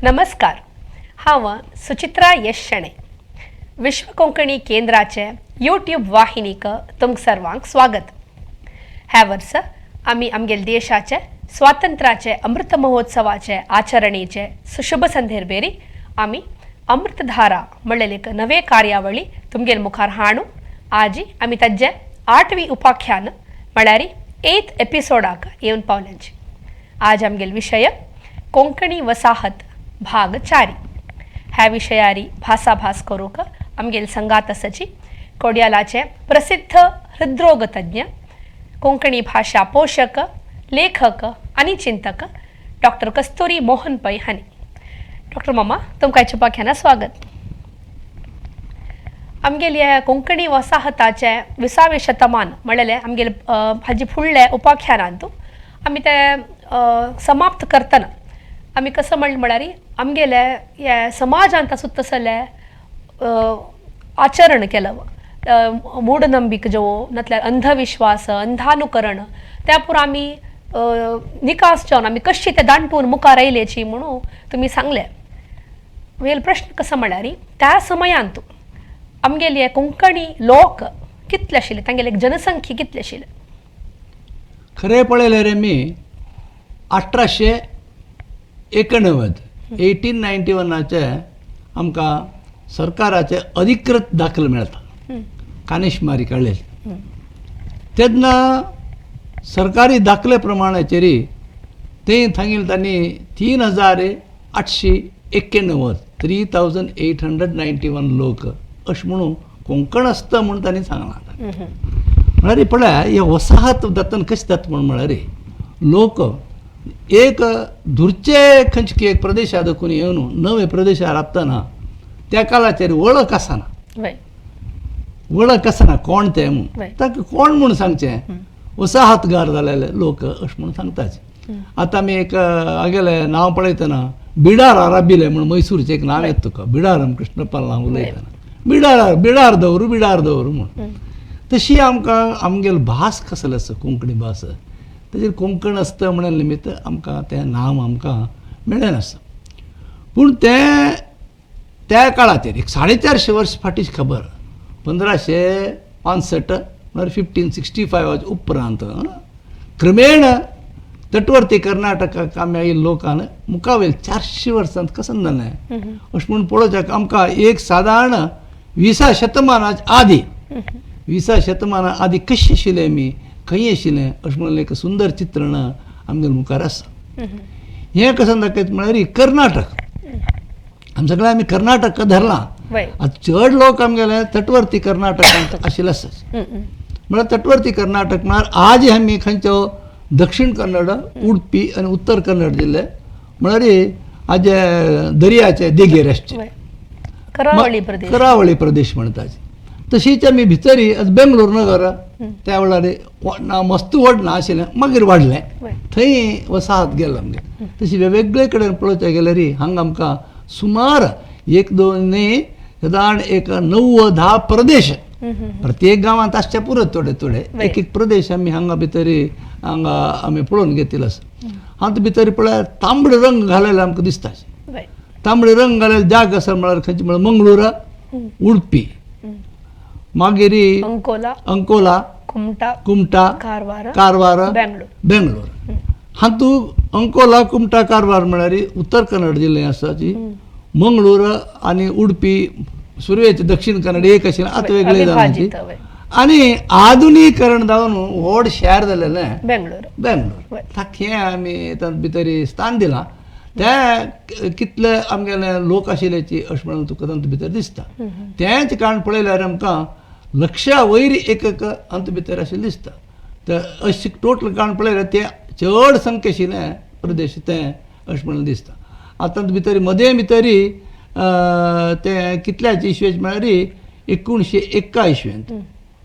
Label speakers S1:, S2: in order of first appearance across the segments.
S1: नमस्कार. हांव सुचित्रा यश शेणे. विश्व कोंकणी केंद्राचे यूट्यूब वाहिनीक तुमकां सर्वांक स्वागत. ह्या वर्सा आमी आमगेल देशाचे स्वातंत्र्याचे अमृत महोत्सवाचे आचरणेचे सुशुभ संदर्भेरी आमी अमृतधारा म्हणलेले एक नवे कार्यावळी तुमगेल मुखार हाडू. आजी आमी ताजे 8वी उपाख्यान म्हळ्यार 8th एपिसोडाक येवन पावल्यांची. आज आमगेल विशय कोंकणी वसाहत भाग 4. ह्या विशयारी भासाभास करूंक आमगेल संगात आसाची कोड्यालाचे प्रसिद्ध हृदरोग तज्ञ, कोंकणी भाषा पोषक, लेखक आनी चिंतक डॉक्टर कस्तुरी मोहन पै हानी. डॉक्टर मामा तुमकां आयच्या उपाख्यानात स्वागत. आमगेल ह्या कोंकणी वसाहताचे 20वें शतमान म्हणलेले आमगेल हाजे फुडले उपाख्यानांतू आमी ते समाप्त करतना आमी कसं म्हळ्यार आमगेले हे समाजांत आसूं तसले आचरण केलं, मूढनंबिक ज्यो नातल्यार अंधविश्वास, अंधानुकरण त्या पुरो आमी निकास जावन आमी कशी ते दांटून मुखार आयलेची म्हणून तुमी सांगले. वेल प्रश्न कसो म्हळ्यार त्या समयांत आमगेले हे कोंकणी लोक कितले आशिल्ले, तांगेले जनसंख्या कितली आशिल्ले?
S2: खरें पळयलें रे मी 1891 आमकां सरकाराचे अधिकृत दाखले मेळटा, कानिशमारी काडलेली. तेन्ना सरकारी दाखले प्रमाणाचेरी ते सांगिल्लें तांणी 3891 3891 लोक अशें म्हणून कोंकण आसता म्हणून तांणी सांगलां. म्हळ्यार पळय हे वसाहत जातना कशें जाता म्हळ्यार लोक एक दूरचे खंयचे एक प्रदेशा देखून येवन नवे प्रदेशार राबतना त्या काळाचेर वळख आसना कोण ते म्हणून ताका कोण म्हणून सांगचें, वसाहतगार जालेले लोक अशें म्हणून सांगताचे. आतां आमी एक आगेलें नांव पळयतना बिडार राबिले म्हणून मैसूरचें एक नांव येता तुका, बिडारम कृष्णपाल नांव उलयतना बिडार दवरू म्हणून. तशी आमकां आमगेल भास कसली आसा कोंकणी भास, ताजेर कोंकण आसता म्हणल्या निमित्त आमकां तें नांव आमकां मेळ्ळें नासता. पूण त्या काळाचेर एक 450 वर्स फाटींची खबर, 1565 म्हळ्यार 1565 उपरांत क्रमेण तटवर्ती कर्नाटकाक आमी आयिल्ले लोकान मुखावेल 400 वर्सांत कसन जालें अशें म्हणून पळोवच्याक आमकां एक सादारण 20 शतमानाच्या आदी कशें आशिल्लें आमी, खंय आशिल्लें अशें म्हणून एक सुंदर चित्रण आमगेले मुखार आसा. हें कशें दाखयता म्हळ्यार कर्नाटक आमी सगळे आमी कर्नाटक धरलां. चड लोक आमगेले तटवर्ती कर्नाटकांत आशिल्ले आसा. म्हळ्यार तटवर्ती कर्नाटक म्हळ्यार आज आमी खंयचो दक्षिण कन्नड, उडपी आनी उत्तर कन्नड जिल्ले म्हळ्यार आज दर्याचे देगेर आसचे करावळी प्रदेश म्हणटाचे. तशीच आमी भितरी बेंगलोर नगर त्या वेळार मस्त व्हड ना आशिल्लें, मागीर वाडलें, थंय वसाहत गेलो आमगे. तशी वेगवेगळे कडेन पळोवचें गेल्यार हांगा आमकां सुमार 9-10 प्रदेश प्रत्येक गांवांत आसचे पुरो थोडे एक प्रदेश आमी हांगा हांगा आमी पळोवन घेतिल्लो आसा. हांगा भितर पळय तांबडे रंग घालेले आमकां दिसता. तांबडे रंग घालेले जाग आसा म्हळ्यार खंयचे म्हळ्यार मंगळूर, उडपी, मागीर अंकोला, कुमटा, कारवार, बेंगलोर. हातूंत अंकोला, कुमटा, कारवार म्हळ्यार उत्तर कन्नड जिल्ले आसाची. मंगळूर आनी उडपी सुरवेचे दक्षिण कन्नड एक आशिल्लें, आतां वेगळे जावनाची. आनी आधुनीकरण जावन व्हड शहर जालेलें बेंगलोर. हें आमी तातूंत भितर स्थान दिलां. ते कितले आमगेले लोक आशिल्लेची अशें म्हणून तुका तातूंत भितर दिसता. तेंच कारण पळयल्यार आमकां 1,00,000 वयर एक हातूंत भितर आशिल्लें दिसता. तर अशें टोटल कारण पळयल्यार ते चड संख्या आशिल्लें प्रदेश तें अशें म्हणून दिसता. आतां भितर मदें भितरी ते कितल्याचे इस्वेच म्हळ्यार 1901 इस्वेंत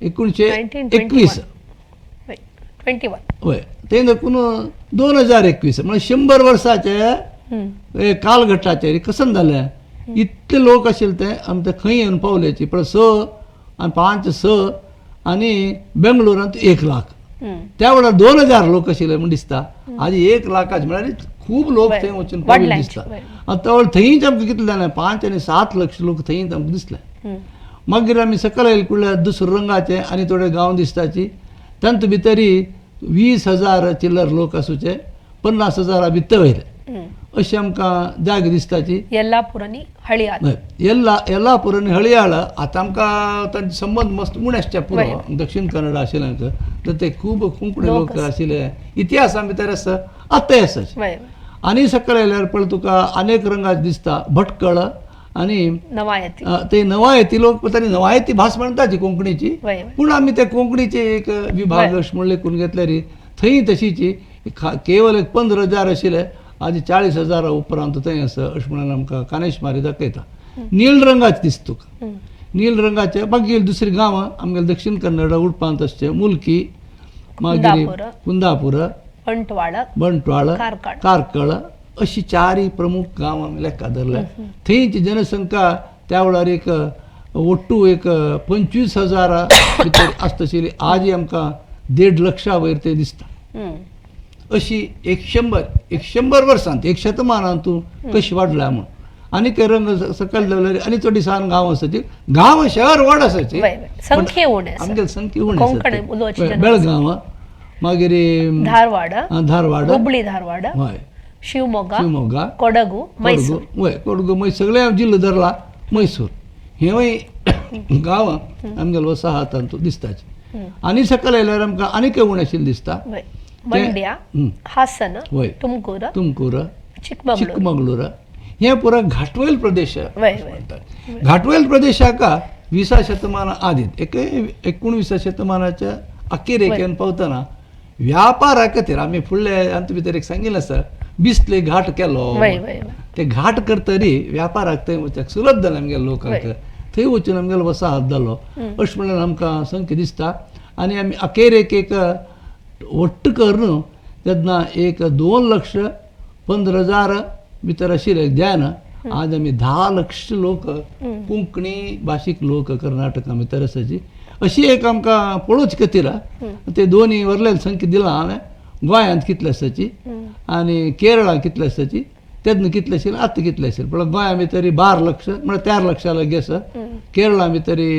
S2: 1921 हय ते देखून 2021 म्हळ्यार 100 वर्साचे कालघट्टाचेर कसन जालें. इतले लोक आशिल्ले ते आमी ते खंय येवन पावल्याची पण 6 आनी 5 आनी बेंगलोरांत 1 लाख. त्या वेळार 2000 लोक आशिल्ले म्हण दिसता. आज 1 लाखाचे म्हळ्यार खूब लोक
S1: वय.
S2: थंय वचून पाविल्ले
S1: वडल्यांचे,
S2: दिसता
S1: वय.
S2: आतां थंयच आमकां कितले जालें 5 आनी 7 लक्ष लोक थंयच आमकां दिसले
S1: हम्म.
S2: मागीर आमी सकयल येयले कुळ्यार दुसरे रंगाचे आनी थोडे गांव दिसताची तांत भितरी 20,000 चिल्लर लोक आसूचे 50,000 भितर वयले
S1: हम्म.
S2: अशी आमकां जागे दिसताची
S1: ಯಲ್ಲಾಪುರ नी हळियाळ
S2: ಯಲ್ಲಾಪುರ आनी हळयाळ आतां आमकां तांचे संबंद मस्त उणे आसचे पुरो
S1: वय.
S2: दक्षिण कन्नडा आशिल्ले तर ते खूब कोंकणी
S1: लोक
S2: लोक आशिल्ले इतिहासा भितर आसा आतांय आसाचे
S1: वय
S2: आनी सकयल येयल्यार पळय तुका अनेक रंगाचे दिसता भटकळ आनी
S1: नवायती
S2: ते नवायती लोक तांणी नवायती भास म्हणटाची कोंकणीची
S1: वय
S2: पूण आमी ते कोंकणीचे एक विभाग अशें म्हणले करून घेतल्यार थंय तशीची केवल एक 15,000 आशिल्ले आज 40,000 उपरांत थंय आसा अशें म्हणून आमकां कानेशमारी दाखयता नील रंगाचे दिसता तुका नील रंगाचे मागीर दुसरी गांवां आमगेले दक्षिण कन्नडा उडपांत आसचे मुल्की मागीर कुंदापूर
S1: ಬಂಟ್ವಾಳ
S2: बंटवाळ
S1: कारकळ.
S2: कारकळ अशी 4 प्रमुख गांव आमी लेखा धरल्या थंयची जनसंख्या त्या वेळार एक ओट्टू एक 25,000 भितर आसतशी आज आमकां 1.5 लक्षा वयर ते दिसता
S1: हम्म.
S2: अशी 100 वर्सांत एक शतमानांतू कशी वाडल्या म्हूण आनी ते रंग सकयल देवल्यार आनी चड सान गांव आसाची गांव शहर व्हड आसाची
S1: वय वय संख्ये उणे आसा.
S2: आमगेले संख्या उणी
S1: कोंकणी उलोवची
S2: आसा
S1: जन
S2: बेळगांव मागीर
S1: धारवाड
S2: धारवाड
S1: ಹುಬ್ಳಿ ಧಾರವಾಡ
S2: हय
S1: ಶಿವಮೊಗ್ಗ
S2: शिवमोगा
S1: ಕೊಡಗು ಮೈಸೂರು
S2: वय कोडगू सगळे जिल्लो धरला मैसूर हेवूय गांव आमगेले वसाहतांतू दिसताचे आनी सकयल येयल्यार आमकां आनीक उणे आशिल्ले दिसता
S1: वय ಮಂಡ್ಯ ಹಾಸನ
S2: वय
S1: ತುಮಕೂರು
S2: तुमकूर
S1: ಚಿಕ್ಕಮಗಳೂರು
S2: चिಕ್ಕमंगळूर हे पुरो घाटवयल प्रदेश
S1: वय वय
S2: म्हणटात घाटवयल प्रदेशाका 20 शतमान आदीत 19 शतमानाच्या अखेरेकेन पावतना व्यापारा खातीर आमी फुडले अंत भितर एक सांगिल्लें आसा बिस्ले घाट केलो
S1: वय वय वय
S2: ते घाट करतरी व्यापाराक थंय वचपाक सुलभ जालें आमगेल्या लोकांक थंय वचून आमगेलो वसाहत जालो अशें म्हणून आमकां संख्या दिसता आनी आमी अखेर एक वट्ट करून तेन्ना एक 2,15,000 भितर आशिल्ले ध्यान आज आमी 10 लक्ष लोक कोंकणी भाशीक लोक कर्नाटका भितर आसाची अशी एक आमकां पळोवचे खातीर ते दोनी वरलेली संख्या दिला हांवें गोंयांत कितले आसाची आनी केरळा कितले आसाची तेन्ना कितले आशिल्ले आतां कितले आशिल्ले पण गोंया भितरी 12 लक्ष म्हळ्यार 4 लक्षा लागीं आसा केरळा भितरी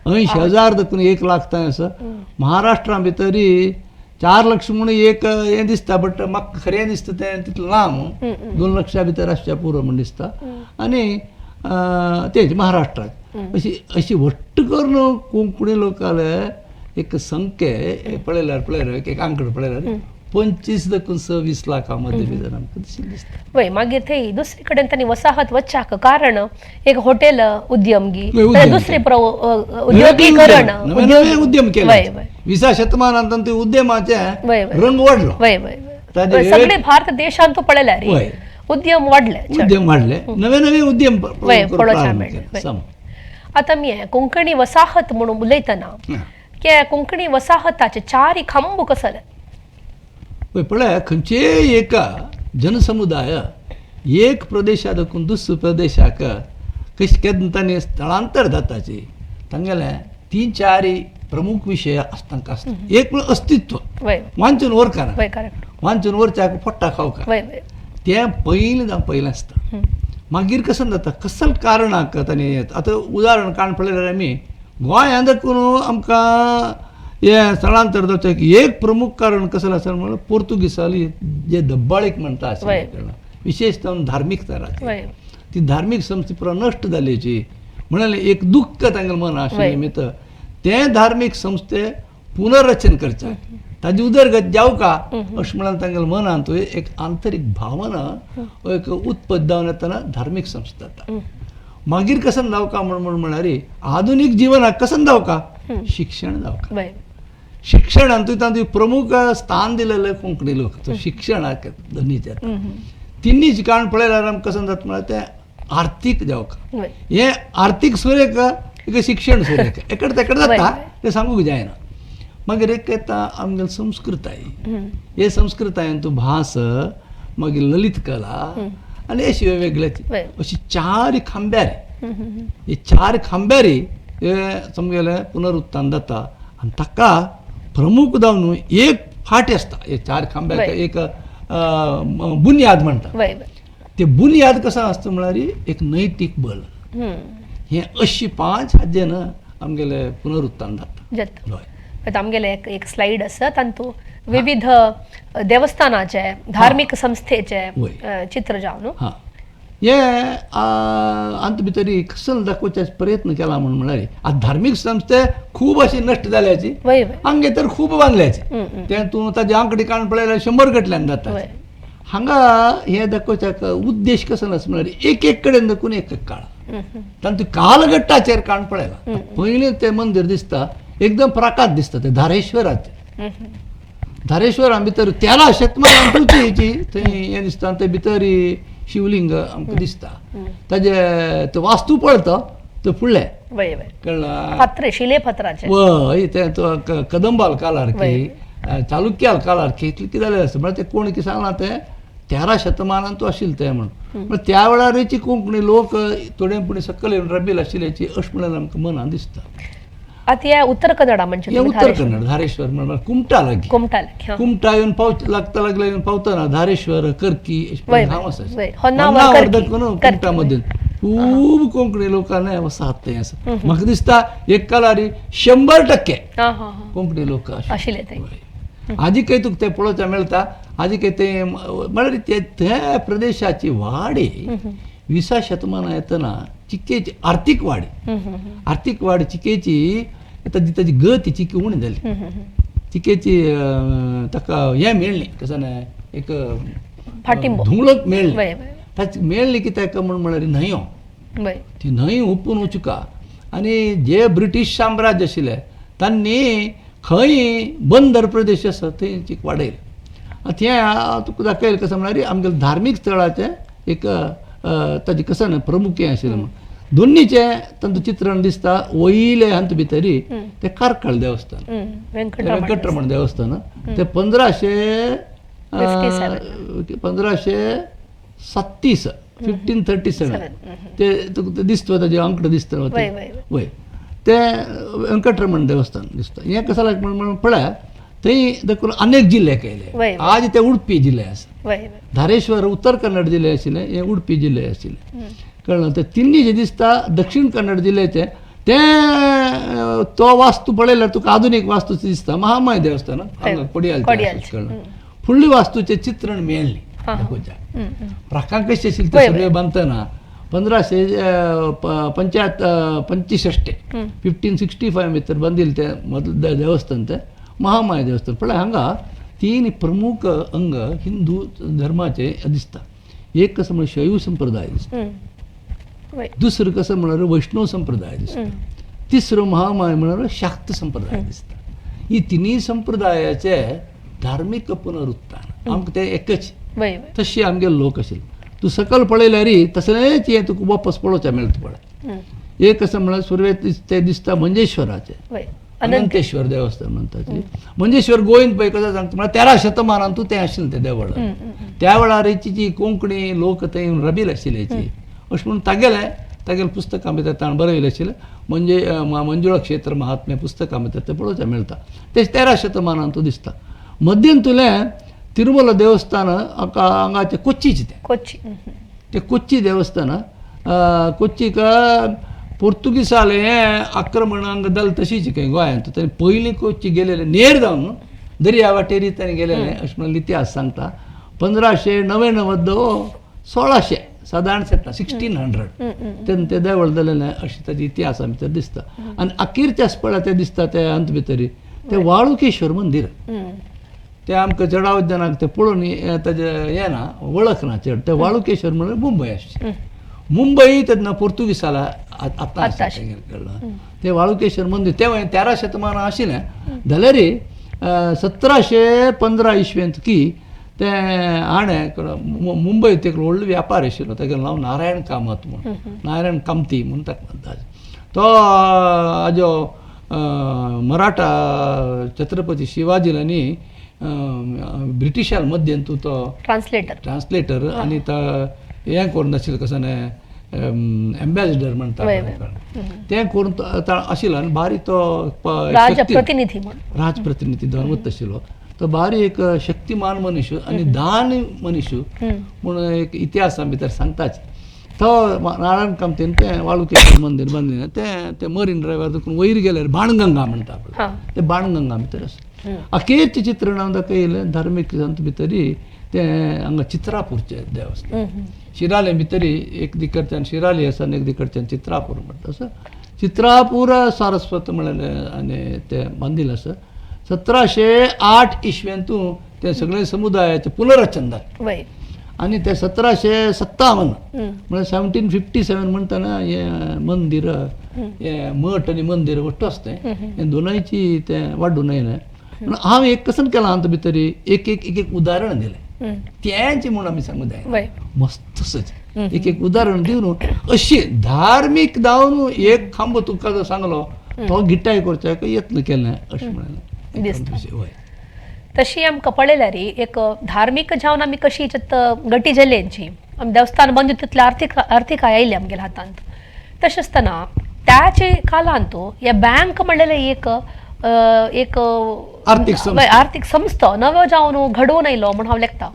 S2: 80,000 देखून 1 लाख थंय आसा महाराष्ट्रा भितरी 4 लक्ष म्हणून एक हें दिसता बट म्हाका खरें दिसता तें तितलें ना म्हणून 2 लक्षा भितर आसच्या पुरो म्हूण दिसता आनी तेच महाराष्ट्रात अशी वट्ट करून कोंकणी लोकांले एक संख्ये पळयल्यार एक आंकडो पळयल्यार 25 देखून 26 लाखा मध्ये भितर आमकां दिसता
S1: वय मागीर थंय दुसरे कडेन तांणी वसाहत वचच्याक कारण एक हॉटेल उद्यमगी
S2: उद्यम
S1: दुसरे उद्योगीकरण
S2: नवे उद्यम केले
S1: वय वय
S2: 20 शतमानांत ते उद्यमाचे
S1: वय वय
S2: रंग वाडलो
S1: वय वय वय सगळे भारत देशांतू पळयल्यार
S2: वय.
S1: उद्यम वाडले
S2: उद्यम वाडले नवे उद्यम
S1: वय पळोवच्या
S2: प्रारंभ
S1: मेळ्ळे
S2: केले. सम.
S1: आतां आमी कोंकणी वसाहत म्हणून उलयतना की कोंकणी वसाहताचे 4 खांब कसले
S2: पळय पळय खंयचेय एका जनसमुदाय एक प्रदेशा देखून दुसऱ्या प्रदेशाक कशें केन्ना तांणी स्थळांतर जाताची तांगेले 3-4 प्रमुख विशय तांकां आसता एक म्हणल्यार अस्तित्व
S1: वय
S2: वांचून वरकाना
S1: वय करेक्ट
S2: वांचून वरच्याक पोट्टा खावका
S1: वय वय
S2: तें पयलें आसता मागीर कसं जाता कसल कारणाक तांणी आतां उदाहरण काण पळयल्यार आमी गोंयांत देखून आमकां हे स्थळांतर जावचें एक प्रमुख कारण कसलें आसा म्हणल्यार पोर्तुगीजाली जे दब्बाळीक म्हणटा आशिल्ले विशेषतः धार्मीकता
S1: वय
S2: ती धार्मीक संस्था पुरो नश्ट जाल्याची म्हणाले एक दुख्ख तांगेलें मन आशिल्लें निमित्त तें धार्मीक संस्थे पुनर्रचन करचें ताजी उदरगत जावका अशें म्हणून तांगेल्या मनांत एक आंतरीक भावना एक उत्पन्न जावन येतना धार्मीक संस्था जाता मागीर कसन जावका म्हणून म्हळ्यार आधुनीक जिवनाक कसन जावका शिक्षण जावका
S1: वय
S2: शिक्षणांतूय तांतूय प्रमुख स्थान दिलेले कोंकणी लोक तो शिक्षणाक धनीचे तिन्नीच कारण पळयल्यार आमकां कसन जाता म्हळ्यार तें आर्थीक जावका
S1: वय
S2: हे आर्थीक सुरेख एक शिक्षण सुरेख एकडे तेकडे जाता तें सांगूंक जायना मागीर एक येता आमगेली संस्कृताय हे संस्कृतायेंतू भास मागीर ललित कला आनी अशी वेगवेगळे अशी 4 खांब्यारी हे 4 खांब्यारी हे समजले पुनरुत्थान जाता आनी ताका प्रमुख जावन एक फाटी आसता हे 4 खांब्याक एक बुनियाद म्हणटा
S1: वय वय
S2: ते बुनियाद कसं असतं म्हळ्यार एक नैतीक बल हे अशी 5 हाजेन आमगेले पुनरुत्थान जाता
S1: जाता
S2: हय
S1: आता आमगेले एक स्लाइड आसा तांतू विविध देवस्थानाचे धार्मिक संस्थेचे
S2: वय.
S1: चित्र जावन न्हू
S2: हां हे अंत भितरी कसल दाखोवचे प्रयत्न केला म्हणून म्हळ्यार आज धार्मीक संस्थे खूब अशी नश्ट जाल्याची
S1: वय वय
S2: हांगे तर खूब बांदल्याचे ते तूं ताजे आंकडी काण पळयल्यार 100 गटल्यान जाता
S1: वय
S2: हांगा हे दाखोवच्याक उद्देश कसो आसा म्हळ्यार एक कडेन दाखोवन एक काळ तांतू कालगट्टाचेर काण पळयला पयलीं तें मंदिर दिसता एकदम प्राकात दिसता ते धारेश्वराचें धारेश्वरा भितर 13 शतमानांतूची हेची थंय हें दिसता ते भितर शिवलिंग आमकां दिसता ताजे तो वास्तू पळता तो फुडले
S1: वय वय
S2: कळ्ळा
S1: पत्रे शिले पत्राचे
S2: वय ते तो कदंबाल कालार की चालुक्याल कालार की कितें जालें आसा म्हळ्यार ते कोण कितें सांगलां ते 13 शतमानांत तो आशिल्लें तें म्हणून त्या वेळारची कोंकणी लोक थोडे पुणे सकयल येवन रबील आशिल्ल्याची अशें म्हणून आमकां मनान दिसता
S1: आता या उत्तर कन्नडा म्हणजे
S2: हे उत्तर कन्नड धारेश्वर म्हळ्यार कुमटा लागीं
S1: कुमटाले
S2: कुमटा येवन लागता लागले येवन पावतना धारेश्वर कर्की
S1: वय,
S2: हांव
S1: वय.
S2: आसा
S1: होन्नावर, कर्की.
S2: कुमटा मदीं खूब कोंकणी लोकांनी वसाहत थंय आसा म्हाका दिसता एक कालारी 100%
S1: हा हा हा
S2: कोंकणी लोक
S1: आशिल्ले थंय
S2: आजी काही तुका ते पळोवचा मेळटा आजी काही ते म्हळ्यार ते त्या प्रदेशाची वाड 20 शतमानां येतना चिकेची आर्थीक वाड चिकेची ताजी गत चिकी उणी जाली चिकेची ताका हें मेळ्ळी कसं एक
S1: फाटिंबो
S2: धुळक मेळ्ळी
S1: वय वय
S2: ताची मेळ्ळी की ताका म्हळ्यार न्हंयो
S1: वय
S2: ती न्हंय हुपून वचुका आनी जे ब्रिटीश साम्राज्य आशिल्लें तांणी खंय बंदर प्रदेश आसा थंय चीक वाडयलें तें तुका दाखयलें कसं म्हळ्यार आमगेले धार्मीक स्थळाचें एक ताजें कसं प्रमुख हें आशिल्लें म्हणून दोनीचे तांचें चित्रण दिसता वयले हांत भितरी ते कारकळ देवस्थान वेंकटरमण देवस्थान ते 1537 ते तुका दिसता ताजे अंकड दिसता वय ते वेंकटरमण देवस्थान दिसता हें कशें लायक म्हणून पळय थंय देखून अनेक जिल्ले केले आज ते उडपी जिल्ले आसा धारेश्वर उत्तर कन्नड जिल्ले आशिल्ले हे उडपी जिल्ले आशिल्ले कळ्ळें ते तिन्नी जे दिसता दक्षिण कन्नड जिल्ल्याचे ते तो वास्तू पळयल्यार तुका आधुनीक वास्तू दिसता महामाय देवस्थान कोडियाल कळ्ळें फुडली वास्तूचें चित्रण मेळ्ळी प्राकांत कशी आशिल्ली ते सगळे बांदतना 1565 भितर बांदिल्लें तें मदलें देवस्थान तें महामाय देवस्थान पळय हांगा 3 प्रमुख अंग हिंदू धर्माचे दिसता एक कसं म्हळ्यार शैव संप्रदाय दिसता दुसरं कसं म्हळ्यार वैष्णव संप्रदाय दिसता तिसरो महामाय म्हळ्यार शाक्त संप्रदाय दिसता ही तिनी संप्रदायाचे धार्मीक पुनरुत्थान आमकां ते एकच तशी आमगे लोक आशिल्ले तूं सकयल पळयल्यार तसलेच हें तुका वापस पळोवचें मेळटा पळय एक कसं म्हळ्यार सुरवेत ते दिसता मंजेश्वराचें अनंतेश्वर देवस्थान म्हणटा मंजेश्वर गोंयन पळय कशें सांगता म्हळ्यार 13 शतमानांतू तें आशिल्लें तें देवळ त्या वेळारची जी कोंकणी लोक थंय रबील आशिल्लेची अशें म्हणून तागेले पुस्तकां भितर ताणें बरयलें आशिल्लें म्हणजे मंजुळा क्षेत्र महात्म्य पुस्तकां भितर तें पळोवचें मेळटा तें 13 शतमानांतू दिसता मध्यन तुलें तिरुमला देवस्थान हांगाचें कोच्चीचें तें कोच्ची देवस्थान कोच्चीक पोर्तुगीजाले हें आक्रमणांक जालें तशीच खंय गोंयांत ताणें पयलीं कोच्ची गेलेले नेर जावन दर्या वाटेरी ताणें गेलेले अशें म्हणून इतिहास सांगता 1599 1600 सादारण 1600 तेन्ना तें देवळ जालेलें अशें ताजे इतिहासा भितर दिसता आनी अखेरच्या पळय तें दिसता ते अंत भितर तें वाळुकेश्वर मंदीर ते आमकां चडावत ते पळोवन ताजें हें ना वळख ना चड ते वाळुकेश्वर म्हळ्यार मुंबय आसचें मुंबई तेन्ना पोर्तुगीजाला आतां कळ्ळें तें वाळुकेश्वर मंदीर तें 13 शतमानां आशिल्लें जाल्यार 1715 इसवेंत की तें हाणें मुंबय ते व्हडलो व्यापार आशिल्लो तेगेलें नांव नारायण कामत म्हूण नारायण कामती म्हूण ताका म्हणटा तो हाजो मराठा छत्रपती शिवाजीलांनी ब्रिटिशां मध्येन तूं तो ट्रान्सलेटर आनी तो हें करून आशिल्लो कसो एम्बेसिडर म्हणटा तें करून आशिल्लो आनी बारीक तो राजप्रतिनिधी धर्मत आशिल्लो तो भारी एक शक्तिमान मनुष्य आणि दान मनुष्य म्हणून एक इतिहासा भितर सांगताच तो नारायण कामतीन ते वाळुकेश्वर मंदिर बांधले ते मरीन ड्रायव्हर देखून वयर गेल्यार बाणगंगा म्हणटा आपण ते बाणगंगा भितर आसा अखेरचे चित्रण हांव दाखयलें धार्मीक संत भितरी ते हांगा चित्रापूरचे देवस्थान शिराले भितरी एक दिकडच्यान शिराली आसा आनी एक दिकडच्यान चित्रापूर म्हणटा असं चित्रापूर सारस्वत म्हणलें आनी ते बांदिल्लें आसा 1708 इस्व्यांतून ते सगळे समुदायाचे पुनर्रचन जालें आणि ते 1757 म्हणजे 1757 म्हणताना हे मंदिर हे मठ आणि मंदिर वट्ट असते हे दोनांची ते वाडून येयलें पूण हांव एक कसन केलां हांव भितरी एक उदाहरण दिलें त्यांची म्हणून आमी सांगूं जाय मस्त एक उदाहरण दिवन अशी धार्मीक जावन एक खांब तुका जो सांगलो तो गिटाय करच्याक यत्न केलें अशें म्हणालें
S1: तशी आमकां पळयल्यार एक धार्मीक जावन आमी कशी गटी जाल्यांची आमी देवस्थान बंद तितले आर्थीक आयिल्ले आमगेल्या हातांत तशें आसतना त्याचे काळांत हे बँक म्हणलेले एक आर्थीक संस्था नवो जावन घडोवन आयलो म्हण हांव लेखता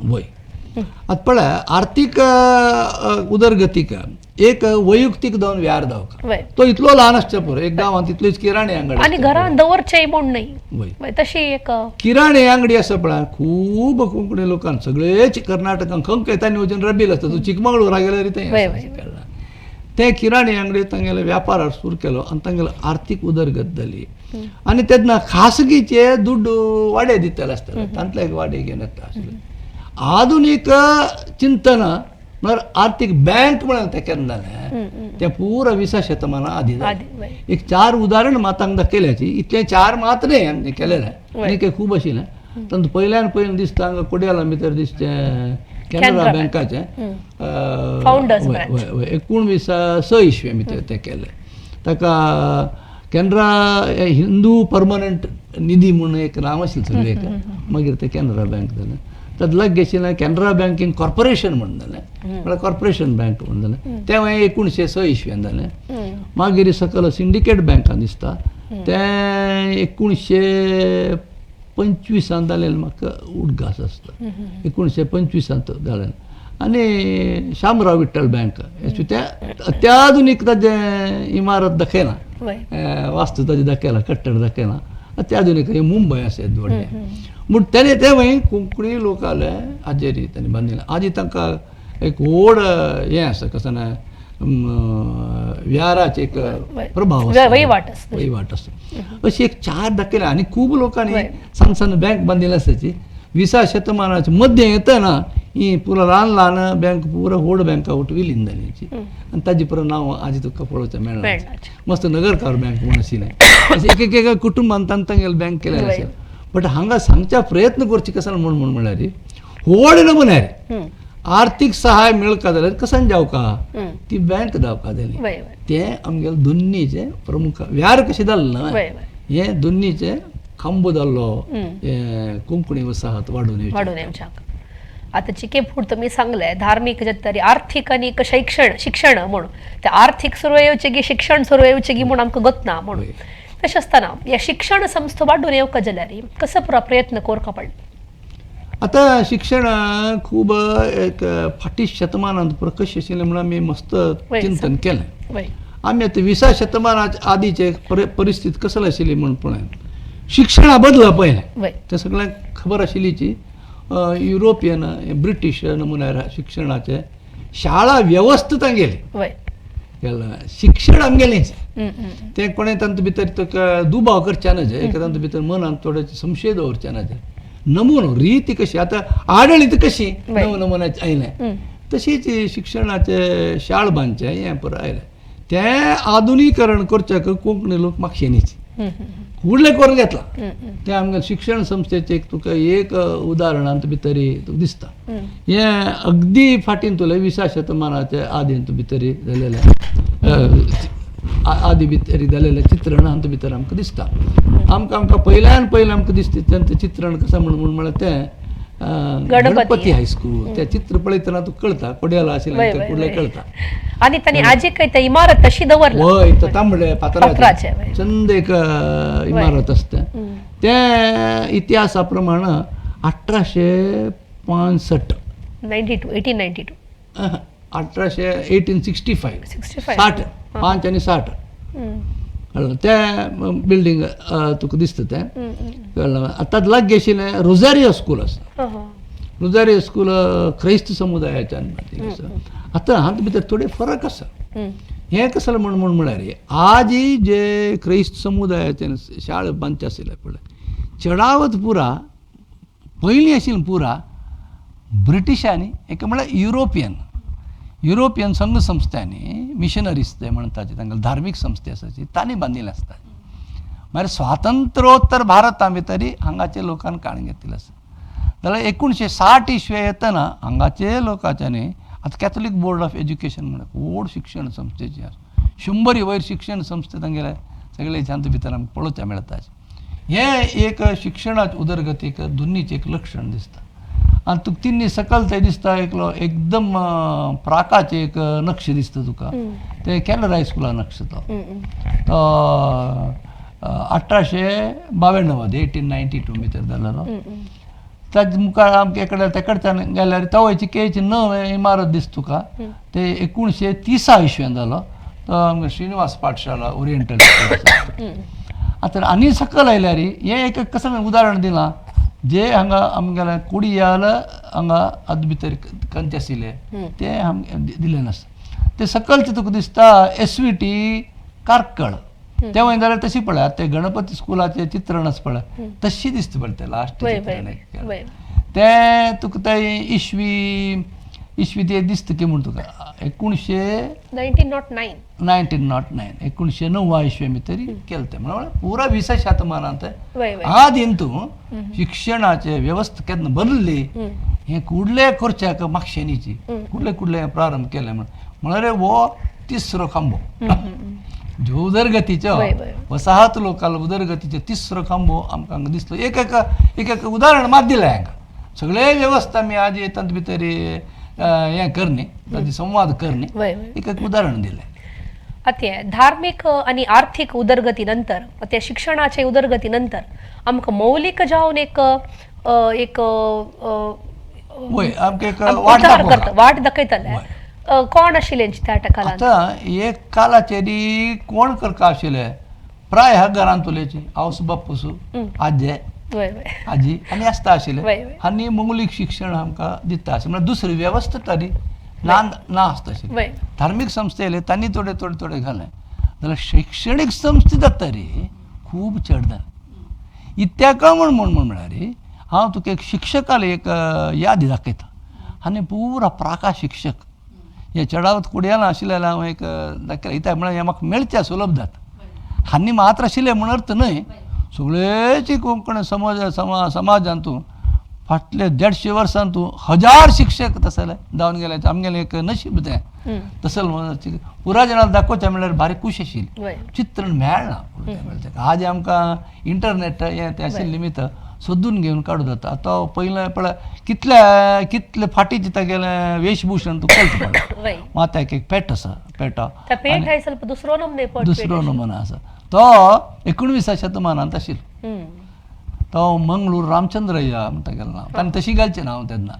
S2: आता पळय आर्थीक उदरगतीक एक वैयक्तीक जावन व्यार जावका तो इतलो ल्हान आसचे पुरो एक गांवांत इतलीच किराणी अंगडी
S1: आनी घरान दवरचेय म्हूण न्हय तशी एक
S2: किराणी अंगडी आसा पळय खूब कोंकणी लोकांक सगळेच कर्नाटकांत खंय येतानी वचून रबील आसता तूं चिकमंगळूरा गेल्यार थंय ते किराणी अंगडी तांगेले व्यापार सुरू केलो आनी तांगेलो आर्थीक उदरगत जाली आनी तेन्ना खासगीचे दुड्ड वाडे दितले आसतले तांतले वाडे घेवन येता आसले आधुनिक चिंतन म्हळ्यार आर्थीक बँक म्हणून ते केन्ना ते पुरा 20 शतमाना आदी एक 4 उदाहरण मात हांगा दाखयल्याची इतले 4 मात न्ही आमी केलेले आनी खूब आशिल्ले तातूंत पयल्यान पयलें दिसता हांगा कोड्याला भितर दिसचे कॅनरा बँकाचे 1906 इस्वी भितर ते केले ताका कॅनरा हिंदू पर्मनंट निधी म्हणून एक नांव आशिल्लें सगळें एक मागीर ते कॅनरा बँक जालें तातूंत गेशिल्लें कॅनरा बँकींग कॉर्पोरेशन म्हणून जालें म्हळ्यार कॉर्पोरेशन बँक म्हणून जालें तें 1906 इस्व्यान जालें मागीर सकयल सिंडिकेट बँकान दिसता तें 1925 जालें म्हाका उडगास आसता 1925 जालें आनी शामराव विठ्ठल बँक ते अत्याधुनीक ताजें इमारत दाखयना वास्तू ताजी दाखयला कट्टड दाखयना अत्याधुनीक मुंबय आसा व्हडलें म्हूण तेणे ते मागीर कोंकणी लोकाले हाजेर तांणी बांदिलें आदी तांकां एक व्हड हें आसा कसन व्याराचे एक प्रभाव
S1: वहिवाट
S2: आसा अशी एक 4 दाखयल्या आनी खूब लोकांनी सांगसान बँक बांदिल्ली आसाची 20 शतमानाचे मध्य येतना ही पुरो ल्हान बँक पुरो व्हड बँका विलीन जाली आनी ताजे पुरो नांव आजी तुका पळोवचें मेळना मस्त नगरकार बँक म्हूण आशिल्लें अशें एक कुटुंबान तांगेले बँक केलेले आसा बट हांगा सांगच्या प्रयत्न करचे कसन म्हणल्यार व्हड नमुन्यार आर्थीक सहाय मेळका जाल्यार कसन जावका ती बँक जावका जाली ते आमगेले दोनीचे प्रमुख व्यार कशें जालें ना हे दोनीचे खांब जाल्लो कोंकणी वसाहत वाडून
S1: येवच्याक आता चिके फूड तुम्ही सांगले धार्मिक तरी आर्थिक आणि शिक्षण म्हणून ते आर्थिक सुरू येवचे गी शिक्षण सुरू येवचे गी म्हणून आमकां गतना म्हणून तशें आसतना ह्या शिक्षण संस्था वाडून येवका जाल्यार कसो प्रयत्न करचो पडटा
S2: आता शिक्षण खूब एक फाटी शतमानांत कशें आशिल्लें म्हणून आमी मस्त चिंतन केलें आमी आतां 20 शतमानाच्या आदीचे परिस्थिती कसली आशिल्ली म्हणून पळय शिक्षणा बदला पयलें तें सगळ्यांक खबर आशिल्लीची युरोपियन ब्रिटीश नमुन्यार शिक्षणाचे शाळा व्यवस्थित गेली शिक्षण आमगेलेंच तें कोणें तांत भितर तुका दुबाव करचे नजे एका तांत भितर मनांत थोडे संशय दवरचे नजे नमुनो रीती कशी आतां आडळीत कशी नमुन्याचें आयलें तशीच शिक्षणाचे शाळ बांदचे हें पुरो आयलें तें आधुनीकरण करच्याक कोंकणी लोक मागशेनीच फुडलें करून घेतला तें आमगे शिक्षण संस्थेचें तुका एक उदाहरणांत भितर तुका दिसता हें अगदी फाटीन तुलें 20 शतमानाच्या आदींत भितर जालेलें आदी भितर जालेलें चित्रणांत भितर आमकां दिसता आमकां पयल्यान पयलें आमकां दिसता तेंचें चित्रण कशें म्हणून म्हळ्यार तें गणपती हायस्कूल त्या चित्र पळयतना तू कळता कोड्याला असेल
S1: वय,
S2: आणि
S1: वय,
S2: कुठले
S1: वय.
S2: कळता
S1: आणि त्यांनी आजी काही त्या इमारत तशी दवरला
S2: वय तर तांबडे
S1: पत्र्याचे,
S2: पात्राचे
S1: वय.
S2: चंद एक इमारत असते त्या इतिहासाप्रमाणे 1865
S1: 1892
S2: 1865
S1: 65.
S2: 60 5 आणि 60 कळलं त्या बिल्डिंग तुका दिसता ते कळलं आता लाग आशिल्लें रोझारियो स्कूल आसा रोझारियो स्कूल क्राइस्त समुदायाच्यान आतां हांत भितर थोडे फरक आसा हें कसं म्हळ्यार आजी जे क्राइस्त समुदायाचे शाळे बांदचे आशिल्ले पळय चडावत पुरा पयलीं आशिल्लें पुरा ब्रिटिशांनी एक म्हळ्यार युरोपियन संघ संस्थांनी मिशनरीज ते म्हणतात तांकां धार्मीक संस्थे आसाची तांणी बांदिल्ले आसता म्हळ्यार स्वातंत्र्योत्तर भारता भितरी हांगाच्या लोकांक काण घेतिल्लें आसा जाल्यार 1960 इस्वी येतना हांगाचे लोकांच्यांनी आतां कॅथोलीक बोर्ड ऑफ एज्युकेशन म्हणून व्हड शिक्षण संस्थेची आसा 100 वयर शिक्षण संस्थे तांगेले सगळे हांतूं भितर आमकां पळोवचें मेळटा हें एक शिक्षणाच्या उदरगतीक दोनीचें एक लक्षण दिसता आनी तुका तिन्नी सकल थंय दिसता एकलो एकदम प्राकाचे एक नक्ष दिसता तुका ते केनरा हायस्कुलान नक्ष तो 1892 1892 भितर जालेलो ताजे मुखार आमचे तेकडच्यान गेल्यार तवयची केची नव इमारत दिसता तुका ते 1930 इस्व्यान जालो तो आमगे श्रीनिवास पाठशाला ओरिएंटल आतां आनी सकल आयल्यार हें एक कसं उदाहरण दिलां जे हांगा आमगेले कुडियाल हांगा आद भितर कंचे आशिल्ले ते आमगे दिले नासता ते सकलचे तुका दिसता SVT कारकळ ते वय जाल्यार तशी पळय ते गणपती स्कुलाचे चित्रण आसा पळय तशी दिसता पळय ते लास्ट ते तुका ते इस्वी ते दिसता की म्हण तुका 1909 इस्वी भितर केलें तें म्हळ्यार पुरा 20 शतमानांत आद इंतू शिक्षणाचे वेवस्था केन्ना बदलली हें कुडले करच्याक म्हापशेंची कुडले प्रारंभ केले म्हळ्यार हो तिसरो खांबो ज्यो उदरगतीचो वसाहत लोकांक उदरगतीचो तिसरो खांबो आमकां दिसलो एक उदाहरण मात दिलें हांकां सगळे वेवस्था आमी आज येतात भितर हें करनी ताचे संवाद करनी एक उदाहरण दिलें
S1: आता धार्मिक आणि आर्थिक उदरगतीनंतर त्या शिक्षणाच्या उदरगतीनंतर आमकां मौलिक जावन एक
S2: वय आमकां एक
S1: वाट दाखयतले कोण आशिल्ले त्या काळांत
S2: आतां एक कालाचेर कोण करता आशिल्ले प्राय ह्या घरांत उलयची आवस बापूस आजे आजी आनी आसता आशिल्ले आनी मौलिक शिक्षण आमकां दिता आशिल्लें म्हळ्यार दुसरी वेवस्था तरी ना आसता आशिल्ली धार्मीक संस्थे येयले तांणी थोडे घालें जाल्यार शैक्षणीक संस्थे जाता रे खूब चड जालें इत्याका म्हळ्यार हांव तुका एक शिक्षकाले एक याद दाखयता आनी पुरा प्राकाश शिक्षक हे चडावत कुडियाला आशिल्ले हांव एक दाखयलें इता म्हळ्यार हें म्हाका मेळचें सुलभ जाता हांनी मात्र आशिल्ले म्हण अर्थ न्हय सगळेची कोंकणी समाजांतू फाटले 150 वर्सांतू 1000 शिक्षक तसले जावन गेले आमगेलें एक नशीब तें तसलें पुराय जनाक दाखोवचें म्हळ्यार भारी खूश आशिल्ली चित्रण मेळना आज आमकां इंटरनेट हें तें आशिल्लें निमित्त सोदून घेवन काडूं जाता आतां पयलें पळय कितले फाटीचे तागेलें वेशभूषण तूं कळटा पळय माथ्याक एक पेट आसा पेटो दुसरो नमुना आसा तो 19व्या शतमानांत आशिल्लो तो मंगळूर रामचंद्रय्या म्हणटा गेलें नांव ताणें तशी घालचें नांव तेन्ना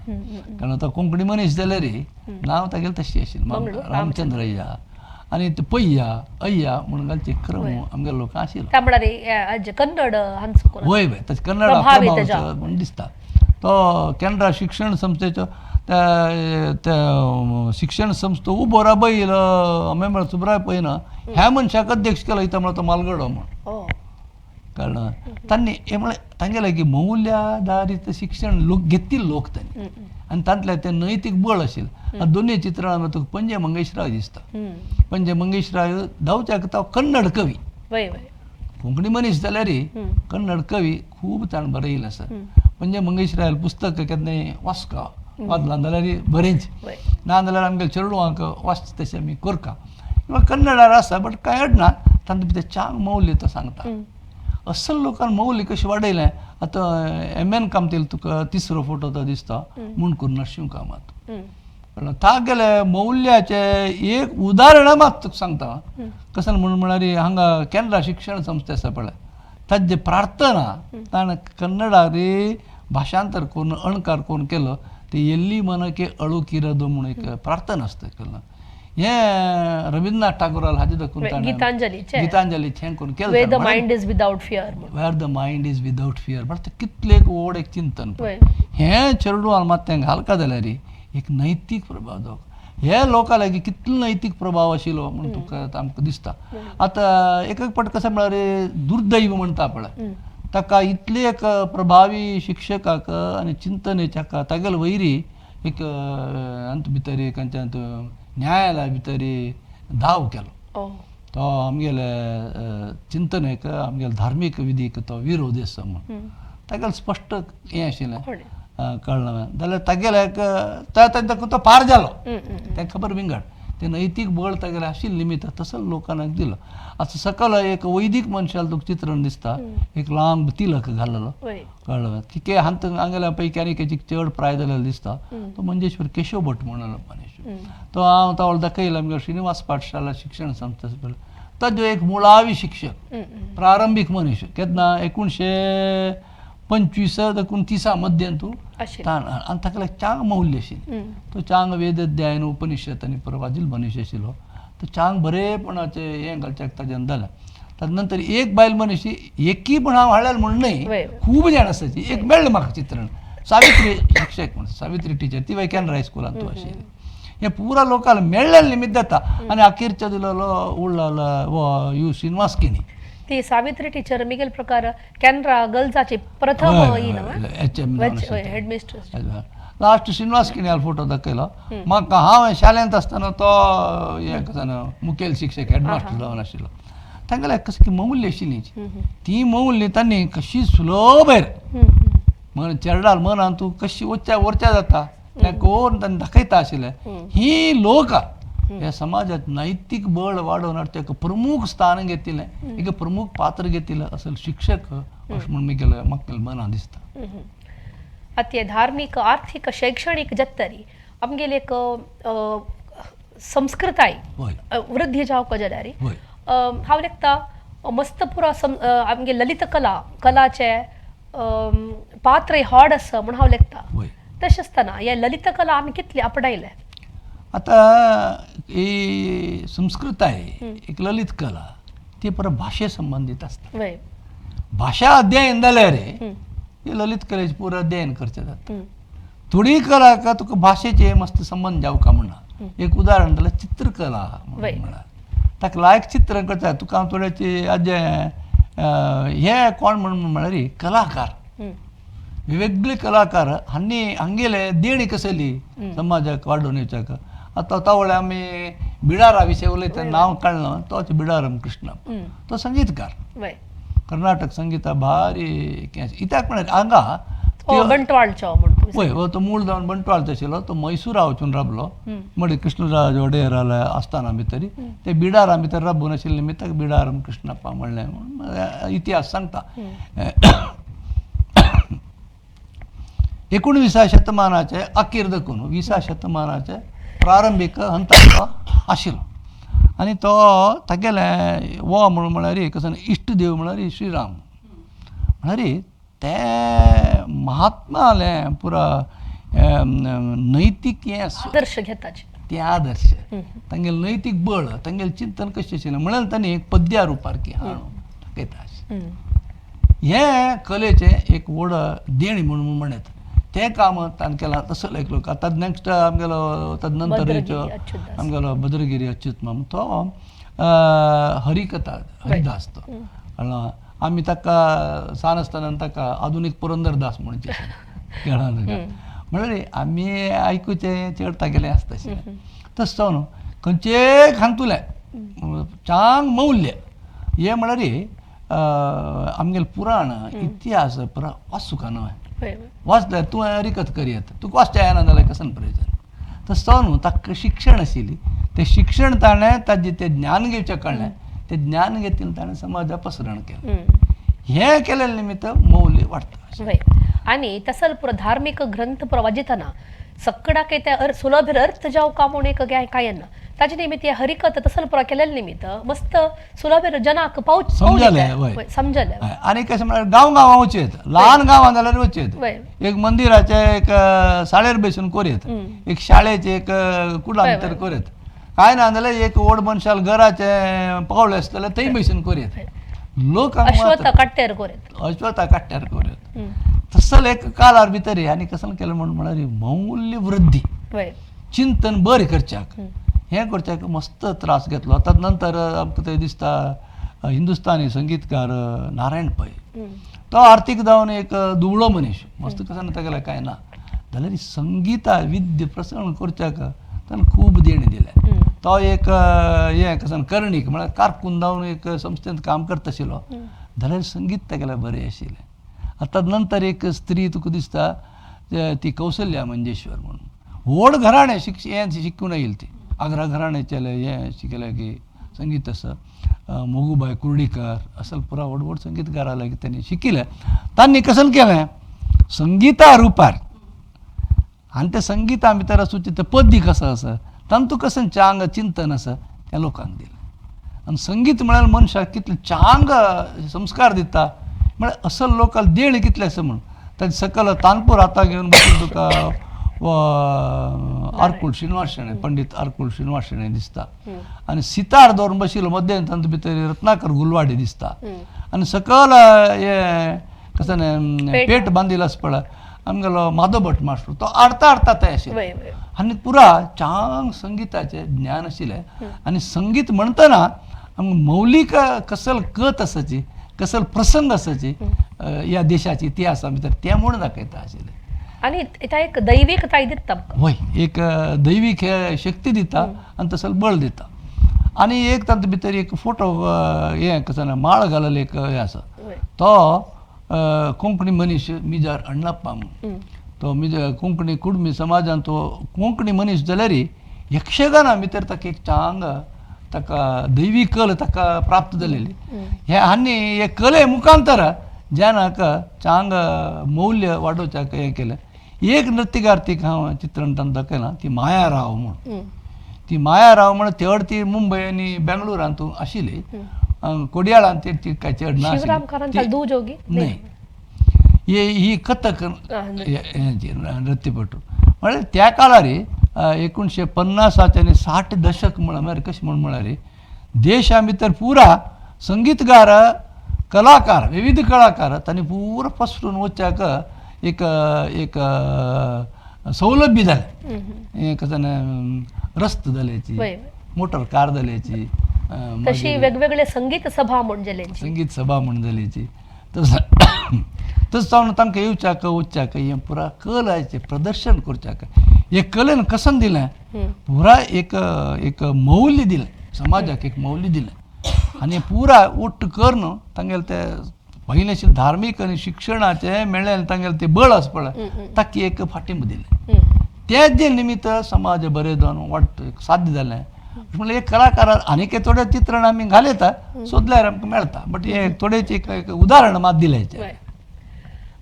S2: कारण तो कोंकणी मनीस जाल्यार नांव तागेलें तशी आशिल्लें रामचंद्रय्या आनी ते पय्या अय्या म्हणून घालचे क्रम आमगे लोक आशिल्लो
S1: कन्नड
S2: वय ताचे कन्नड म्हणून दिसता तो कॅनरा शिक्षण संस्थेचो त्या शिक्षण संस्था उबो राबयल मेंबर सुब्राय पयना ह्या मनशाक अध्यक्ष केलो इता म्हळ्यार तो मालगडो म्हण कारण तांणी हे म्हळ्यार तांगेलें की मौल्याधारीत शिक्षण घेतिल्ले लोक तांणी आनी तांतले तें नैतीक बळ आशिल्लें दोनूय चित्रां तुका पंजे मंगेशराव दिसता पंजे मंगेशराव धांवच्याक तो कन्नड कवी कोंकणी मनीस जाल्यार कन्नड कवी खूब ताणें बरयलें आसा पंजे मंगेशराव पुस्तक केन्नाय वाचका वाचलां जाल्यार बरेंच ना जाल्यार आमगे चेडवांक वाचता तशें आमी करता किंवां कन्नडार आसा बट कांय अडना तांचे भितर चांग मौल्य तो सांगता असल लोकांनी मौल्य कशें वाडयलें आतां MN कामतील तुका तिसरो फोटो तो दिसता मुणकूर नरशिंव कामत
S1: हम्म.
S2: ता गेले मौल्याचे एक उदाहरण मात तुका सांगता कसन म्हणून म्हळ्यार हांगा केंद्र शिक्षण संस्थे आसा पळय ताजे प्रार्थना ताणें कन्नडारी भाशांतर करून अणकार करून केलो ते एल्ली मनके अळुकिरदो म्हणून एक प्रार्थना आसता केलो हें रवींद्रनाथ टागोराल हाजे दाखून ताणें
S1: गीतांजलीचे
S2: गीतांजलीचे हें करून
S1: वे द
S2: केलें
S1: mind is without fear
S2: where the mind is without fear म्हळ्यार तें कितलें एक व्हड एक चिंतन
S1: वय
S2: हें चेडूं मात तें घालका जाल्यार एक नैतीक प्रभाव जावं हे लोकां लागीं कितलो नैतीक प्रभाव आशिल्लो म्हणून तुका आमकां दिसता आतां एक फावट कशें म्हळ्यार दुर्दैव म्हणटा पळय ताका इतले एक प्रभावी शिक्षकाक आनी चिंतनेच्या तागेले वयरी एक अंत भितर एक न्यायालया भितर धाव केलो तो आमगेले चिंतनेक आमगेले धार्मीक विधीक तो विरोध आसा म्हणून तागेलें स्पश्ट हें आशिल्लें कळना जाल्यार तागेले ताका तो पार जालो तें खबर विंगड ते नैतीक बळ तागेलें आशिल्लें निमित्त तसो लोकांक दिलो आतां सकयल एक वैदीक मनशाल तुका चित्रण दिसता एक लांब तिलक घाल्लेलो कळ्ळें की हांत हांगेल्या पैकी आनीक चड प्राय जालेलो दिसता तो मंजेश्वर केशव भट म्हणलो मनीस तो हांव तावळ दाखयला आमगे श्रीनिवास पाठशाला शिक्षण संस्था पळय ताजो एक मुळावी शिक्षक प्रारंभीक मनीस केन्ना 1925 देखून 30 मध्यान तूं आनी ताका चांग मौल्य आशिल्लें तो चांग वेद अध्ययन उपनिशद आनी प्रवाजील मनीस आशिल्लो तो चांग बरेपणाचें हें घालच्याक ताज्यान जालें ताजे नंतर एक बायल मनीस एकी पण हांव हाडलें म्हणून न्हय खूब जाण आसाची एक मेळ्ळें म्हाका चित्रण सावित्री शिक्षक म्हणून सावित्री टिचर ती वैकेंद्र हायस्कुलांत तूं आशिल्ली हें पुरा लोकांक मेळ्ळें निमित्त जाता आनी अखेरच्या दिलेलो उरलो वो यू श्रीनिवास केनी
S1: ती सावित्री टीचर मिगेल प्रकार कॅनरा गर्ल्साची प्रथम हेडमिस्ट्रेस
S2: लास्ट श्रीनिवास केनी फोटो दाखयलो म्हाका हांव शाळेंत आसतना तो हें मुखेल शिक्षक हेडमास्टर जावन आशिल्लो तांगेले कशी मौल्य आशिल्ली ती मौल्य तांणी कशी सुलभेर म्हण चेरडाल मनान तूं कशी वरच्या जाता तें कोण तांणी दाखयता आशिल्लें ही लोक ह्या समाजात नैतीक बळ वाडोवन हाडटा एक प्रमुख स्थान घेतिल्लें एक प्रमुख पात्र घेतिल्लें असेल शिक्षक अशें म्हूण म्हाका मनान दिसता
S1: अत्य धार्मिक आर्थिक शैक्षणिक जत्तरी आमगेले एक संस्कृताय वृद्धी जावपाक जाल्यार हांव लेखता मस्त पुरो आमगे ललित कलाचे पात्र व्हड आसा म्हूण हांव लेखता तशें आसतना ह्या ललित कला आमी कितली आपणायले
S2: आतां ही संस्कृताय एक ललित कला ती परत भाशे संबंदीत आसता भाशा अध्ययन जाल्यार हे ललित कलेचें पुरो अध्ययन करचें जाता थोडी कला तुका भाशेचे मस्त संबंध जावका म्हणा एक उदाहरण जाल्यार चित्रकला म्हणा ताका लायक चित्र करता तुका हांव थोड्याचे आजे हे कोण म्हणून म्हळ्यार कलाकार वेगळे कलाकार हांगेले देणी कसली समाजाक वाडोवन येवच्याक आतां तावळे आमी बिडारा विशयी उलयता नांव काडलां तोच बिडाराम कृष्ण तो संगीतकार कर्नाटक संगीता भारी कित्याक म्हण हांगा पळय तो मूळ जावन बंटवाळचो आशिल्लो तो मैसूरा वचून राबलो म्हणजे कृष्णराज वडेर आसतना भितर ते बिडारा भितर राबून आशिल्ले निमित्त बिडाराम कृष्णप्पा म्हणलें इतिहास सांगता 19व्या शतमानाचे अखेर देखून 20व्या शतमानाचे प्रारंभीक हंताचो आशिल्लो आनी तो तागेले वो म्हणून म्हळ्यार कसं इश्टदेव म्हळ्यार श्रीराम म्हळ्यार ते महात्मा जालें पुरा नैतीक हें
S1: आदर्श घेताचे
S2: ते आदर्श तांगेलें नैतीक बळ तांगेलें चिंतन कशें आशिल्लें म्हणून तांणी एक पद्या रुपार की हाडून दाखयता हें कलेचें एक व्हड देणी म्हणून म्हणत तें काम ताणें केलां तसो एक लोक आतां नेक्स्ट आमगेलो तदनंतर आमगेलो भद्रगिरी अच्युत माम तो हरिकथा हरिदास तो आमी ताका सान आसतना ताका आधुनीक पुरंदरदास म्हणून केळा म्हळ्यार आमी आयकुचें चड तागेलें आसता आशिल्लें तशें जावन खंयचेय खांतुलें चांग मौल्य हें म्हळ्यार आमगेले पुराण इतिहास पुरा वाचूंक न्हय वाचल्यार तूं हरिकथ करीत तुका वाचच्या येना जाल्यार कसन प्रयोजन तशें जावन ताका शिक्षण आशिल्ली तें शिक्षण ताणें ताजें तें ज्ञान घेवचें कळ्ळें तें ज्ञान घेतिल्लें ताणें समाजा पसरण केलें हे केलेल्या निमित्त मौल्य वाटतं.
S1: वय आणि तसल पुरा धार्मिक ग्रंथ पुरा वाजितना सक्कडा काही त्या सुलभ अर्थ जाऊ कामोण एक कायन्न ताजे निमित्त हरिकथ तसल पुरा केलेल्या निमित्त मस्त सुलभ जनाक पाऊच समजले.
S2: आणि कसं म्हणा गांवां वचयत लहान गांवां जाल्यार वचयत एक मंदिराचे एक साळेर बसून कोरयत एक शाळेचे एक कुडां भितर कोरयत काय ना जाल्यार एक व्हड मनशाल घराचे पावले आसतले थंय बसून कोरयत लोकांक
S1: अश्वत्थ काट्यार कोरयत
S2: अश्वत्थ काट्यार कोरयत तसल एक कालार भितर आनी कसं केलें म्हणून म्हळ्यार मौल्य वृद्धी चिंतन बरें करच्याक हें करच्याक मस्त त्रास घेतलो. ताजे नंतर आमकां थंय दिसता हिंदुस्तानी संगीतकार नारायण पै तो आर्थीक जावन एक दुबळो मनीस मस्त कसं तागेलें कांय ना जाल्यार संगीता विद्य प्रसन्न करच्याक ताणें खूब देणी दिल्या. तो एक हें कसं कर्णीक म्हळ्यार कारकून जावन एक संस्थेंत काम करता आशिल्लो जाल्यार संगीत तागेलें बरें आशिल्लें. ताजे नंतर एक स्त्री तुका दिसता ती कौसल्या मंजेश्वर म्हणून व्हड घराणें हें शिकून येयली ती आग्रा घराण्याचे हें शिकलें की संगीत असं मोगूबाई कुर्डीकर असल पुरा व्हड व्हड संगीतकार आले की त्यांनी शिकिलें. तांणी कसं केलें संगीता रुपार आनी त्या संगिता भितर आसूं तें पद्य कसं आसा तांतू कसं चांग चिंतन आसा त्या लोकांक दिलें. आनी संगीत म्हळ्यार मनशाक कितले चांग संस्कार दिता म्हळ्यार असल लोकांक देण कितले आसा म्हूण ताजे सकल तानपूर हाताक घेवन बसून तुका आरकुळ श्रीनिवास शेणै पंडीत आरकुळ श्रीनिवास शेणै दिसता आनी सितार दवरून बशिल्लो मध्यान तांतू भितर रत्नाकर गुलवाडी दिसता आनी सकल हे कसं पेट बांदिल्लो आसा पळय आमगेलो माधव भट मास्टर तो आडता थंय आशिल्लो आनी पुरा चांग संगिताचें ज्ञान आशिल्लें. आनी संगीत म्हणटना आमकां मौलीक कसल कथ आसाची कसल प्रसंग आसाची ह्या देशाची इतिहासा भितर तें म्हूण दाखयता आशिल्लें.
S1: आणि त्या एक दैविकताय दिता
S2: वय एक दैवीक शक्ती दिता आनी तसलं बळ दिता. आनी एक तांचे भितर एक फोटो हें कसं माळ घालले एक हें आसा तो कोंकणी मनीस मिजार अण्णाप्पा म्हणून तो कोंकणी कुडमी समाजान तो कोंकणी मनीस जाल्यार यक्षगाना भितर ताका एक चांग ताका दैवी कल ताका प्राप्त जालेली हे आनी हे कले मुखांतर ज्यानाक चांग मौल्य वाडोवच्याक हें केलें. एक नृत्यगार्तीक हांव चित्रण तांकां दाखयलां ती माया राव म्हणून ती माया राव म्हणून चड ती मुंबय आनी बेंगळुरांत आशिल्ली कोडयाळांत ती कांय चड ना न्हय ही कथक नृत्यपटू म्हळ्यार त्या काळार 1950 आनी 60 दशक म्हळ्यार कशें म्हळ्यार देशा भितर पुरा संगीतगार कलाकार विविध कलाकार तांणी पुरो पसरून वचच्याक एक एक सौलभ्य जालें. हें कसं रस्त जाल्याची मोटर कार जाल्याची
S1: तशी वेगवेगळे संगीत सभा म्हण
S2: जाल्याची तसं जावन तांकां येवच्याक वचच्याक हें पुरा कलाचें प्रदर्शन करच्याक हे कलेन कसं दिलें पुरा एक एक मौल्य दिलें समाजाक एक मौल्य दिलें आनी पुरा उट्ट करून तांगेलें तें पयलेंशें धार्मीक आनी शिक्षणाचें मेळ्ळें तांगेलें तें बळ आसा पळय ताका एक फाटींब दिलें. तें जे निमित्त समाज बरें जावन वाडट साध्य जालें म्हणल्यार एक कलाकार आनीक थोडे चित्रण आमी घालयता सोदल्यार आमकां मेळटा बट हे थोडेचे एक उदाहरण मात दिलें.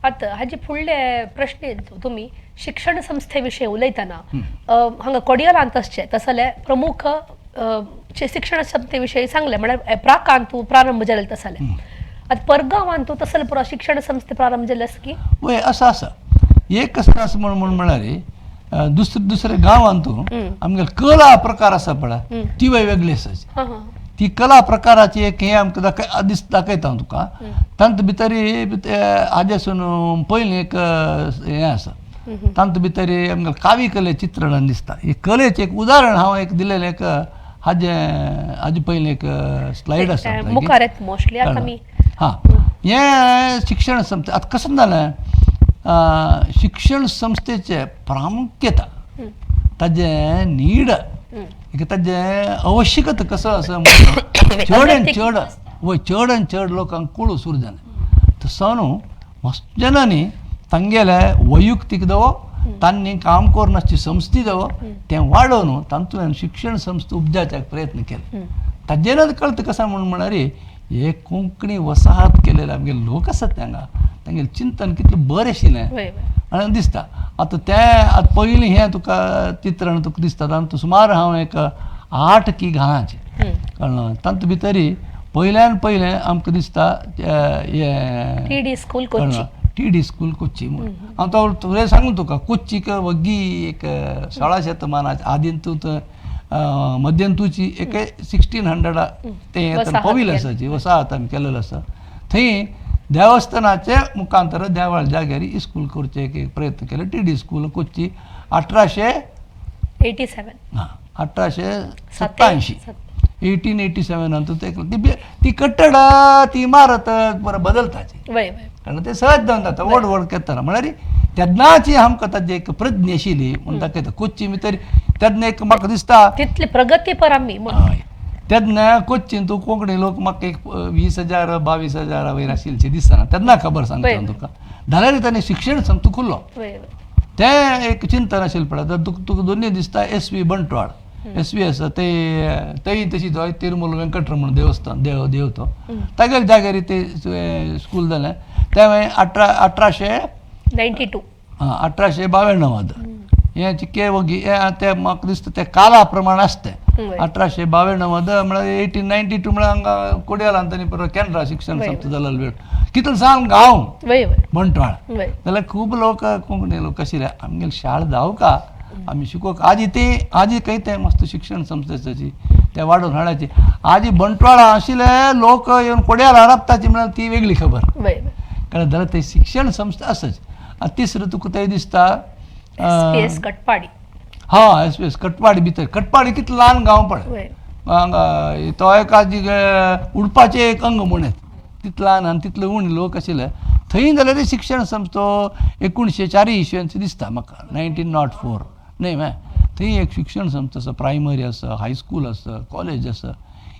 S1: आता हाजे फुडले प्रश्न तुमी शिक्षण संस्थे विशीं उलयतना हांगा कोडयाळांत आसचे तसले प्रमुख शिक्षण संस्थे विशीं सांगलें म्हळ्यार प्राकांत तूं प्रारंभ जालें तसलें आता परगांवांत तूं तसले पुरो शिक्षण संस्थे प्रारंभ जाले आसा की
S2: वय आसा आसा एक कसं आसा म्हळ्यार दुसऱ्या गांवांत आमगे कला प्रकार आसा पळय ती वेगळी आसा ती कला प्रकाराची एक हें आमकां दाखयता हांव तुका तांत भितर हाजेसून पयलीं एक हें आसा तांत भितर आमगे कावी कले चित्रण दिसता ही कलेचें एक उदाहरण हांव एक दिलेलें एक हाजे पयलीं एक स्लायड आसा हां हें शिक्षण संस्थे आतां कसं जालें शिक्षण संस्थेचे प्रामुख्यता ताजें नीड ताजें आवश्यकता कसं आसा चड आनी चड लोकांक कळूं सुरू जालें तसो न्हू मस्त जनांनी तांगेले वैयक्तीक जावो तांणी काम करनासची संस्थे जावो तें वाडोवन तातूंतल्यान शिक्षण संस्था उपजावपाक प्रयत्न केले. ताजेरच कळटा कसं म्हळ्यार हे कोंकणी वसाहत केलेले आमगे लोक आसात तांगे चिंतन कितलें बरें आशिल्लें
S1: वय वय
S2: आनी दिसता आतां तें पयलीं हें तुका चित्रण तुका दिसता तातूंत सुमार हांव एक 8 की घालांचे कळ्ळें तातूंत भितरी पयल्यान पयलें आमकां दिसता हें
S1: TD school Kochi
S2: TD school Kochi म्हणून हांव तो तुवें सांगू तुका कोच्चीक वग्गी एक 16 शतमानाच्या आदींतूत मध्यंतूची एक 1600 ते पवील आसाची वसाहत आमी केलेलो आसा थंय देवस्थानाचे मुखांतर देवाळ जाग्यार इस्कूल करचे एक प्रयत्न केले TD स्कूल कोच्ची
S1: 1887
S2: 1887 1887 नंतर ती कट्टड ती इमारत बरं बदलताची
S1: वय वय
S2: कारण ते सहज जावन जाता व्हड व्हड करतना म्हळ्यार तेन्नाची आमकां ताची एक प्रज्ञ आशिल्ली म्हण दाखयता कोच्ची भितर तेन्ना एक म्हाका दिसता
S1: तितली प्रगती पर आमी
S2: हय तेन्ना कोच्चीन तूं कोंकणी लोक म्हाका एक 20,000 22,000 वयर आशिल्लीशी दिसना तेन्ना खबर सांगता तुका जाल्यार ताणें शिक्षण संस्था खुल्लो
S1: वय
S2: तें एक चिंतन आशिल्लें पळय तुका दोनूय दिसता SV बंटवाड SV आसा तेय तशीच हय तिरुमल वेंकटरमण देवस्थान देव तो तागेले जाग्यार ते स्कूल जालें त्या वेळी
S1: 92
S2: 1892 हें चिक्के वगी तें म्हाका दिसता तें काला प्रमाण आसतें 1892 म्हळ्यार 1892 म्हळ्यार हांगा कोडयालांत तांणी परत कॅनरा शिक्षण संस्था जाल्लो वेळ कितलो सांग गांव
S1: वय वय
S2: बंटवाड
S1: वय
S2: जाल्यार खूब लोक कोंकणी लोक आशिल्ले आमगेली शाळा जावं का आमी शिकोवंक आजी खंय तें मस्त शिक्षण संस्थेची ते वाडोवन हाडची आजी बंटवाळा आशिल्ले लोक येवन कोड्याला राबताची म्हळ्यार ती वेगळी खबर
S1: वय
S2: कळ्ळें जाल्यार ते शिक्षण संस्था आसाच आनी तिसरो तुका थंय दिसता
S1: SPS कटपाडी
S2: SPS कटपाडी भितर कटपाडी कितलो ल्हान गांव पळय हांगा तो एक आजी उडपाचें एक अंग म्हणत तितलो ल्हान आनी तितलो उण लोक आशिल्ले थंय जाल्यार शिक्षण संस्था 1904 इसवीची दिसता म्हाका 1904 न्हय थंय एक शिक्षण संस्था आसा प्रायमरी आसा हायस्कूल आसा कॉलेज आसा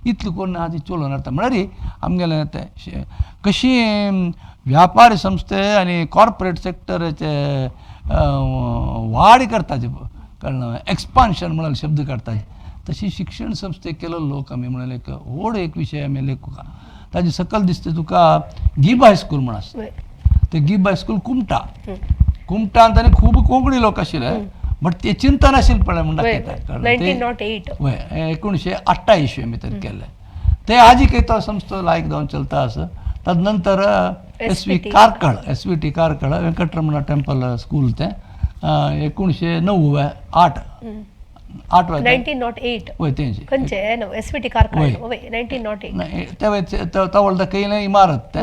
S2: इतलें करून आजी चलोवन हाडटा म्हळ्यार आमगेलें तें कशी व्यापारी संस्थे आनी कॉर्पोरेट सेक्टराचे वाड करताचे कळ्ळें एक्सपान्शन म्हळ्यार शब्द काडटाचे तशी शिक्षण संस्थेक केलो लोक आमी म्हळ्यार एक व्हड एक विशय आमी लेखुका ताजे सकयल दिसता तुका गिब हायस्कूल म्हण आसा ते गिब हायस्कूल कुमटांत आनी खूब कोंकणी लोक आशिल्ले बट ते चिंतन आशिल्लें पळय म्हण दाखयता
S1: 1908
S2: वय 1928 इसवी भितर केल्लें ते आजीक तो संस्था लायक जावन चलता आसा तदनंतर SVT कारकळ वेंकटरमण टेंपल स्कूल तें 1909
S1: 1908
S2: वय तेंची
S1: खंयचे SVT कारकळ वय 1908
S2: त्या वेळी तवळ दाखयलें इमारत तें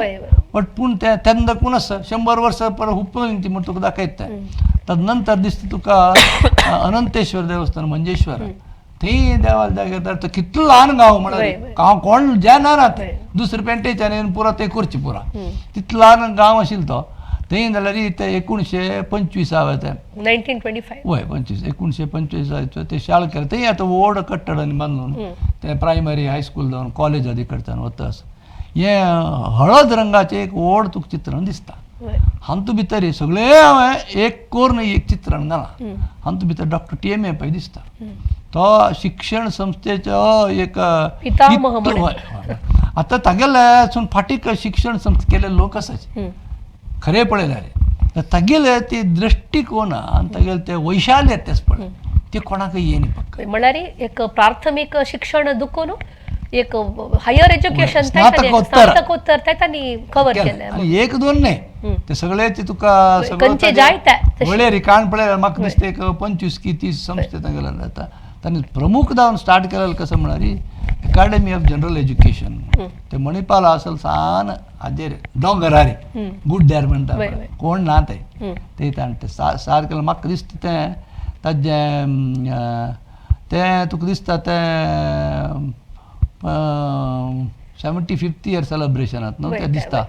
S2: बट पूण तेन्ना कोण आसा 100 वर्सां परत हुप्पन ती म्हण तुका दाखयता तदनंतर दिसता तुका अनंतेश्वर देवस्थान मंजेश्वर थंय देवाल जाग्यार तो कितलो ल्हान गांव म्हळ्यार गांव कोण जायना ते दुसरे पेंटेच्यान पुरो ते करची पुरा तितलो ल्हान गांव आशिल्लो तो थंय जाल्यार ते 1925 ते
S1: 1925
S2: वय 1925 ते शाळा केलें थंय आतां व्हड कट्टडांनी बांदून ते प्रायमरी हायस्कूल जावन कॉलेज आदी कडच्यान वता आसा हें हळद रंगाचें एक व्हड तुका चित्रण दिसता हातूंत भितर सगळे हांवें एक कोरून एक चित्रण घालां हातूंत भितर डॉक्टर TMA पळय दिसता तो शिक्षण संस्थेचो एक आतां तागेले फाटीक शिक्षण संस्था केले लोक आसाचे खरें पळयल्यार तागेले ती दृश्टीकोन आनी तागेले ते वैशाल्य तेच पळय ते कोणाकय येयना पक्क
S1: म्हळ्यार एक प्राथमीक शिक्षण दुखून एक हायर एज्युकेशन
S2: स्नातकोत्तर
S1: तांणी कवर केलें
S2: आनी एक दोन न्हय ते सगळे ते तुका
S1: खंयचे जायते
S2: वळेरी रिकाण पळयल्यार म्हाका दिसता एक 25 की 30 संस्थे तागेले जाता तांणी प्रमुख जावन स्टार्ट केलें कशें म्हळ्यार अकॅडमी ऑफ जनरल एज्युकेशन ते मणिपाल आसल सान हाजेर दोंगरारी गुड देर म्हणटा कोण ना ते ताणें सारकें म्हाका दिसता तें ताजें तें तुका दिसता तें 75th इयर सेलिब्रेशनांत न्हू तें दिसता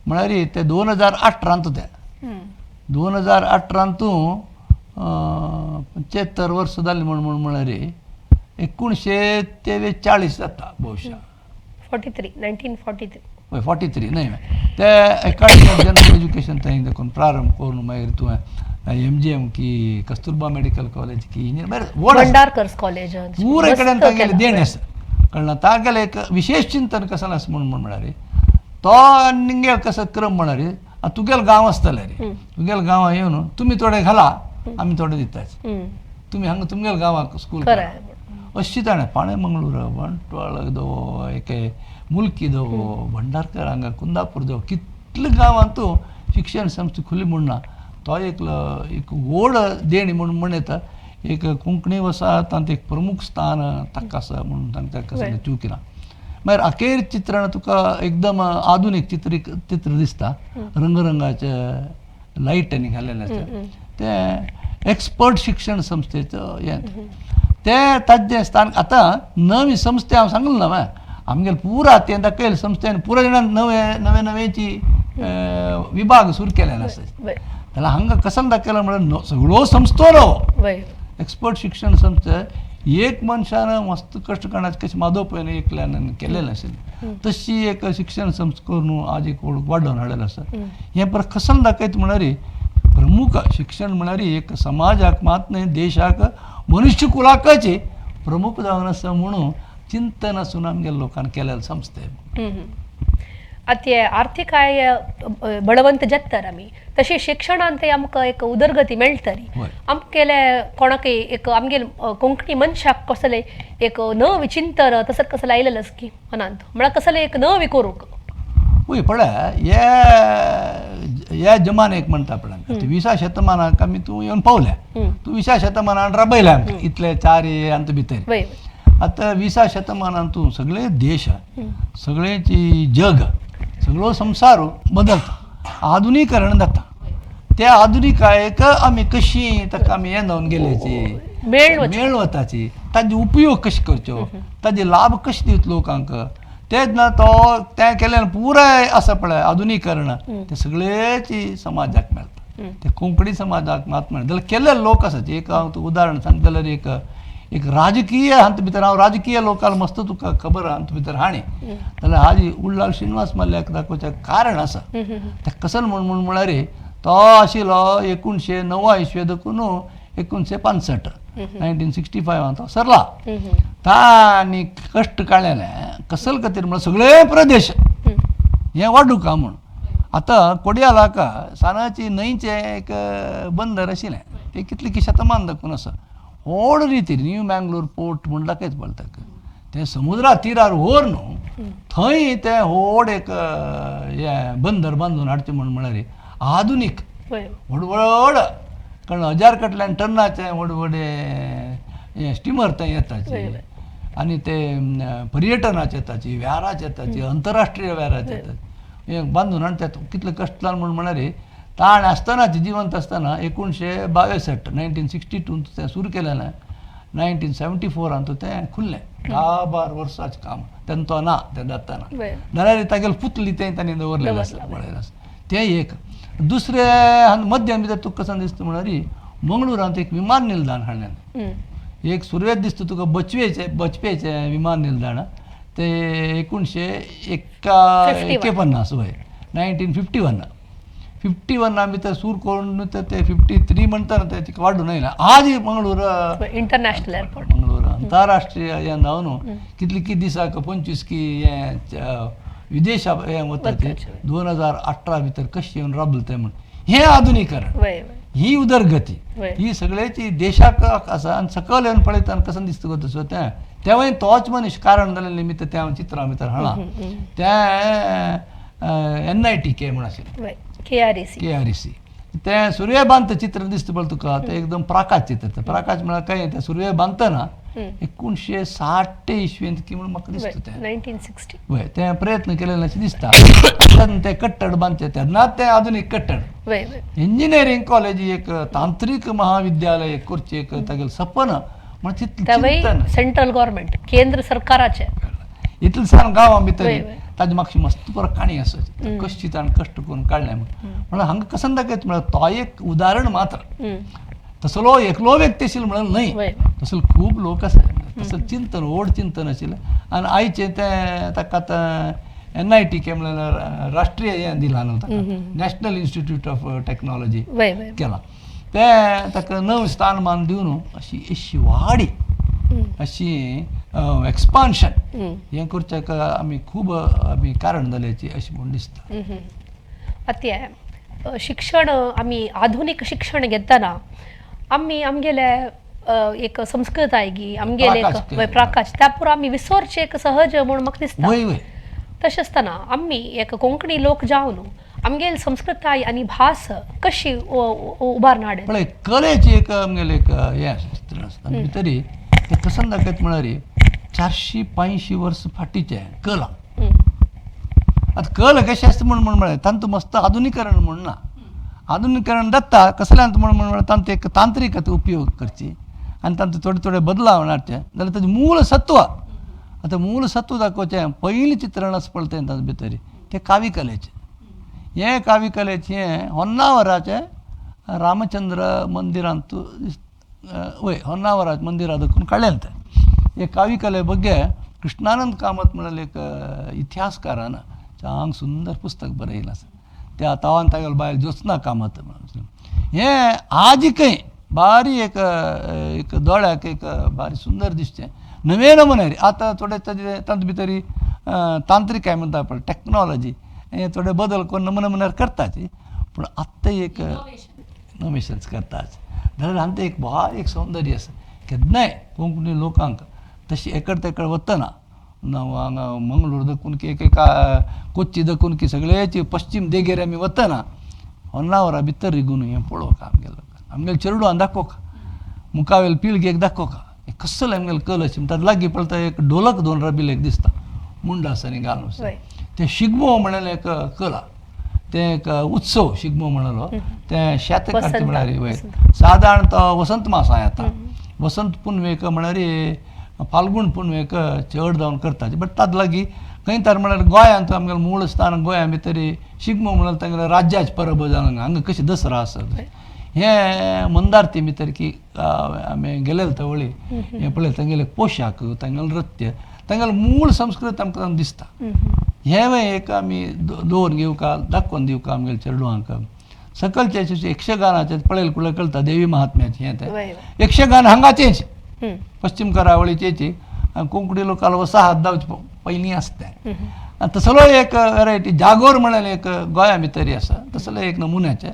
S2: म्हळ्यार ते 2018 तें 2018 75 वर्सां जालीं म्हळ्यार 1943 जाता भोवशा
S1: 1943
S2: हय 43 न्हय ते अकॅडमी ऑफ जनरल एज्युकेशन थंय देखून प्रारंभ करून मागीर तुवें MGM की कस्तुरबा मेडिकल कॉलेज की इंजिनियर
S1: भंडारकर्स कॉलेज
S2: पुराय कडेन तागेलें देण आसा कळना तागेले एक विशेष चिंतन कसं आस म्हणून म्हणारे तो निंगे कसं क्रम म्हणारे तुगेल गांव आसतले रे तुगेल गांवां येवन तुमी थोडे घाला आमी थोडे दिताचे तुमी हांगा तुमगेल गांवांक स्कूल अशी ताणें पाणे मंगळूर वंटवाळ दो एके मुल्की दो भंडारकर हांगा कुंदापूर दो कितले गांवांत तूं शिक्षण संस्था खुली म्हणना तो एक व्हड देणी म्हणून म्हणयता एक कोंकणी वसाहतांत एक प्रमुख स्थान ताका आसा म्हणून तांकां सगळें चुकिना मागीर अखेर चित्रण तुका एकदम आधुनीक चित्र दिसता रंगरंगाचे लायट घालेले आसता ते एक्सपर्ट शिक्षण संस्थेचो हें ते ताजें स्थान आतां नवी संस्थे हांव सांगलें ना आमगेले पुरा तें दाखयल संस्थेन पुरा जाणां नवेची विभाग सुरू केलेले आसा जाल्यार हांगा कसन दाखयला म्हळ्यार सगळ्यो संस्थो रो एक्सपर्ट शिक्षण संस्था एक मनशान मस्त कश्ट करण्याचे कशें माधव पयन एकल्यान केलेलें आशिल्लें तशी एक शिक्षण संस्था करून आज एक वाडोवन हाडलेलो आसा हें परत कसन दाखयता म्हळ्यार प्रमुख शिक्षण म्हळ्यार एक समाजाक मात न्हय देशाक मनुश्य कुलाकाची प्रमुख जावन आसा म्हणून चिंतन आसून आमगेल्या लोकांनी केलेलें संस्थे
S1: अते आर्थिक बळवंत जातात आमी तशी शिक्षणांत आमकां एक उदरगती मेळटली आमगेले कोणाक एक आमगेले कोंकणी मनशाक कसले एक नवी चिंतन तसत कसले आयलेलें की मनांत म्हळ्यार कसले एक नवी करूंक
S2: पळय पळय ह्या जमान्याक म्हणटा पळय 20 शतमानाक आमी तूं येवन पावल्या तूं 20 शतमानान राबयल्या इतले 4 अंत भितर आतां 20 शतमानान तूं सगळे देश सगळेची जग सगळो संसार बदलता आधुनीकरण जाता त्या आधुनिकायेक आमी कशी ताका आमी हें जावन गेल्याची मेळ वताची ताजे उपयोग कशे करच्यो ताजे लाभ कशे दिवचे लोकांक तेच ना तो तें केलें पुराय आसा पळय आधुनीकरण ते सगळेची समाजाक मेळटा ते कोंकणी समाजाक मात मेळटा जाल्यार केल्ले लोक आसात एक हांव तुका उदाहरण सांगता जाल्यार एक राजकीय हांत भितर हांव राजकीय लोकांक मस्त तुका खबर हांत भितर हाणी जाल्यार हाजी उल्लाल श्रीनिवास मल्ल्याक दाखोवचें कारण आसा ते कसन म्हणून म्हळ्यार तो आशिल्लो 1909 इसवी देखून 1965 1965 तो सरला तांणी कश्ट काडलेले कसल खातीर म्हळ्यार सगळे प्रदेश हें वाडूंक म्हूण आतां कोडयालाका सानाची न्हंयचें एक बंदर आशिल्लें तें कितलें की शतमान दाखून आसा व्हड रितीन न्यू मँगलोर पोर्ट म्हूण दाखयत पडटा तें समुद्रा तिरार व्हर न्हू थंय तें व्हड एक हें बंदर बांदून हाडचें म्हळ्यार आधुनीक व्हड व्हड कारण 1000 कडल्यान टन्नाचे व्हड व्हडे स्टिमर थंय येताचे आनी ते पर्यटनाचे येताची वेराचे येताची अंतरराष्ट्रीय वेराचे येतात हें बांदून हाडटात कितले कश्ट जावन म्हळ्यार ताण आसतनाची जिवंत आसतना 1962 1962 तें सुरू केलेलें 1974 तें खुल्लें 10-12 वर्सांचें काम तेन्ना तो ना तें जाताना जाल्यार तागेलें पुतली तें तांणी दवरलेलें आसा पळयलें आसा तें एक दुसरें मध्यम भितर तुका कसन दिसता म्हळ्यार मंगळुरांत एक विमान निल्दाण हाडलेलें एक सुरवेत दिसता तुका बचपेचें विमान निल्दाण ते 1951 वय 1951 भितर सूर करून ते 53 म्हणटा ते वाडून येयला आज मंगळूर
S1: इंटरनॅशनल एअरपोर्ट
S2: मंगळूर आंतरराष्ट्रीय हें जावन कितली दिसाक 25 की हें विदेश हें वता ते 2018 भितर कशें येवन राबलें तें म्हण हें आधुनीकरण ही उदरगती ही सगळ्याची देशाक आसा आनी सकयल येवन पळयतना कसन दिसता गो तसो तेवूय तोच मनीस कारण जाल्ले निमित्त त्या चित्रां भितर हाडला तें NITK म्हण आशिल्लें KREC तें सूर्य बांदता चित्र दिसता पळय तुका तें एकदम प्रकाश चित्र प्रकाश म्हळ्यार काय तें सूर्य बांदतना 1960 इसवींत की म्हण म्हाका दिसता तें
S1: 1960
S2: वय तें प्रयत्न केलेले अशें दिसता तें कट्टड बांदचें तेन्नाच तें आधुनीक कट्टड इंजिनियरींग कॉलेज एक तांत्रीक महाविद्यालय एक करचें एक तागेलें सपन
S1: म्हणजे सेंट्रल गव्हर्नमेंट केंद्र सरकाराचें
S2: इतलेसान गांवां भितर ताजे म्हाका मस्त बरो काणी आसा कशी ताणें कश्ट करून काडलें म्हळ्यार हांगा कसन दाखयता म्हळ्यार तो एक उदाहरण मात्र तसलो एकलो व्यक्ती आशिल्लो म्हळ्यार न्हय तसले खूब लोक आसा तसलें चिंतन व्हड चिंतन आशिल्लें आनी आयचें तें ताका आतां NITK म्हळ्यार राष्ट्रीय हें दिलां न्हू ताका नॅशनल इन्स्टिट्यूट ऑफ टेक्नॉलॉजी केलां तें ताका नवं स्थानमान दिवन अशी वाडी अशी एक्सपान्शन हें करच्याक आमी खूब आमी कारण जाल्याची अशी म्हणून दिसता.
S1: आता शिक्षण आमी आधुनिक शिक्षण घेतना आमी आमगेले एक संस्कृताय गी आमगेले एक प्रकाश त्या पुरो आमी विसरचे एक सहज म्हणून म्हाका दिसता.
S2: वय वय
S1: तशें आसतना आमी एक कोंकणी लोक जावन आमगेली संस्कृताय आनी भास कशी उबारून हाडले.
S2: पळय कलेची एक आमगेलें एक हें चित्र आसता भितरी तें कसं दाखयता म्हळ्यार 450 वर्स फाटीचें कला. आतां कला कशें आसता म्हणून म्हळ्यार तांतूं मस्त आधुनीकरण म्हण ना. आधुनीकरण जाता कसल्यांत म्हळ्यार तांतूं एक तांत्रीक उपयोग करची आनी तांतूं थोडे थोडे बदलाव हाडचे जाल्यार ताचें मूळ सत्व आतां मूळ सत्व दाखोवचें पयलीं चित्रण आसा पळय तें ताचे भितर तें कावी कलेचें. हें कावी कलेचें होन्नावराचें रामचंद्र मंदिरांत वय होन्नावराच्या मंदिरा देखून काडलेलें तें. हे कावी कले ಬಗ್ಗೆ कृष्णानंद कामत म्हणलें एक इतिहासकारान चांग सुंदर पुस्तक बरयलें आसा. त्या तावान तागेलो बायल ज्योत्स्ना कामत हें आजिकय बारी एक दोळ्याक एक बारी सुंदर दिसचें नवे नमुने. आतां थोडे तांचे भितर तांत्रीक म्हणटा पळय टॅक्नॉलॉजी हे थोडे बदल कोण नमुन्यार करताच पूण आत्तां एक इनोवेशन्स करताच जाल्यार आमचें एक बारीक एक सौंदर्य आसा. केन्नाय कोंकणी लोकांक तशी एकड तेकड वतना हांगा मंगळूर देखून की कोच्ची देखून की सगळेची पश्चिम देगेर आमी वतना होन्नावरा भितर रिगून हें पळोवंक आमगेले चेडवान दाखोवका मुखावेल पिळगेक दाखोवका कसलो आमगेलो कल अशी ताका लागीं पळता एक ढोलक दोन रबिल एक दिसता मुंडासांनी घालून ते शिगमो म्हणलें एक कला ते एक उत्सव शिगमो म्हणलो ते शेत काडटा म्हळ्यार वयर सादारण तो वसंत मासा येता. वसंत पुनवेक म्हळ्यार फाल्गून पुनवेक चड जावन करता बट ताका लागीं खंय तर म्हळ्यार गोंयांत आमगेलें मूळ स्थान गोंया भितर शिगमो म्हळ्यार तांगेलें राज्याचें परब जावन हांगा कशें दसरा आसत हें मंदारती भितर की आमी गेलेले तवळी हें पळय तांगेले पोशाख तांगेलें नृत्य तांगेलें मूळ संस्कृत आमकां दिसता. हें एक आमी दवरून घेवका दाखोवन दिवका आमगेल्या चेडवांक. सकलचे यक्षगानाचें पळयलें कुळें कळटा देवी महात्म्याचें हें तें यक्षगान हांगाचेंच पश्चिम करावळीचेची कोंकणी लोकांक वसाहत जावचे पयलीं आसता. तसलो एक वेरायटी जागोर म्हणलें एक गोंया भितर आसा तसलें एक नमुन्याचें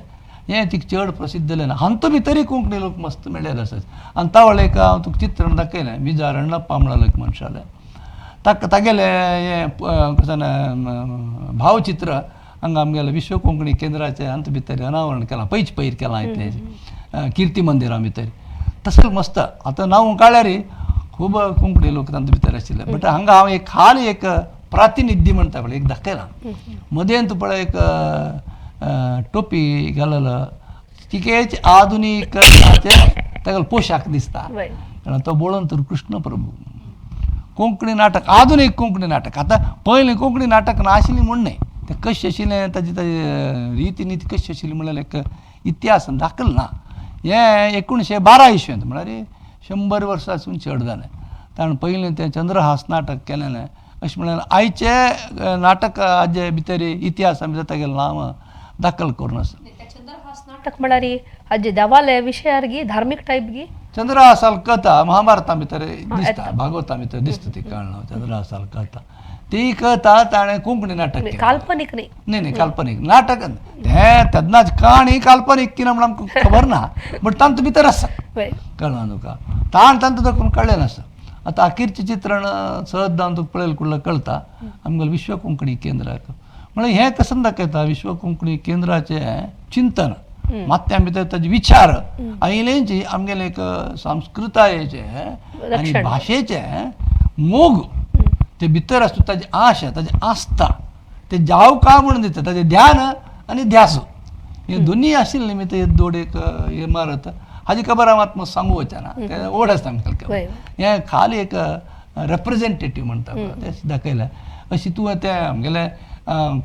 S2: हें ती चड प्रसिद्ध जालें ना. हांगा भितरय कोंकणी लोक मस्त मेळ्ळेले आसात आनी तावळ एक हांव तुका चित्रण दाखयलें विजार अण्णप्पा म्हणलो एक मनशालें तागेलें हें भावचित्र हांगा आमगेलें विश्व कोंकणी केंद्राचें अंत भितर अनावरण केलां पयर केलां इतलें कीर्ती मंदिरा भितर तसलें मस्त. आतां नांव काळ्यार खूब कोंकणी लोक तांचे भितर आशिल्ले बट हांगा हांव एक खाली एक प्रातिनिध्य म्हणटा पळय एक दाखयलां मदें तूं पळय एक टोपी घाललो तिकेच आधुनीकरणाचे तागेलो पोशाख दिसता तो बोळोन तर कृष्ण प्रभू कोंकणी नाटक आधुनीक कोंकणी नाटक. आतां पयलीं कोंकणी नाटक नाशिल्लीं म्हूण न्हय तें कशें आशिल्लें ताजी रिती नीती कशी आशिल्ली म्हळ्यार एक इतिहास दाखल ना. हें 1912 इस्वेंत म्हळ्यार 100 वर्सांसून चड जालें. ताणें पयलीं तें चंद्रहास नाटक केलेलें अशें म्हळ्यार आयचे नाटक हाजे भितर इतिहासा भितर तागेलें नांव दाखल करून आसा.
S1: नाटक म्हळ्यार हाजे देवाले विशयार गी धार्मीक टायप गी
S2: चंद्रहासाल कथा महाभारता भितर दिसता भागवता भितर दिसता ती कळना चंद्रहासाल कथा ती कथा ताणें कोंकणी नाटक केलें.
S1: काल्पनीक न्ही
S2: न्ही काल्पनीक नाटक हें तेन्नाच काणी काल्पनीक कितें म्हण आमकां खबर ना बट तांतूं भितर आसा कळना तुका तांतूं देखून कळ्ळें नासता. आतां अखेरचें चित्रण सहज जावन तुका पळयलें कुळें कळटा आमगेलें विश्व कोंकणी केंद्राक म्हळ्यार हें कसं दाखयता विश्व कोंकणी केंद्राचें चिंतन मात्या भितर ताजे विचार आयलेंची आमगेलें एक संस्कृतायेचे आनी भाशेचें मोग ते भितर आसता ताजी आश ताजी आस्था ते जाव का म्हणून दिता ताजें ध्यान आनी ध्यास हे दोनी आशिल्ले निमित्त हे दोड एक इमारत हाजी खबर हांव आतां सांगू वचना तें ओड आसता आमगेलें हें खाली एक रेप्रेजेंटेटीव म्हणटा तें दाखयलें अशी तूं तें आमगेलें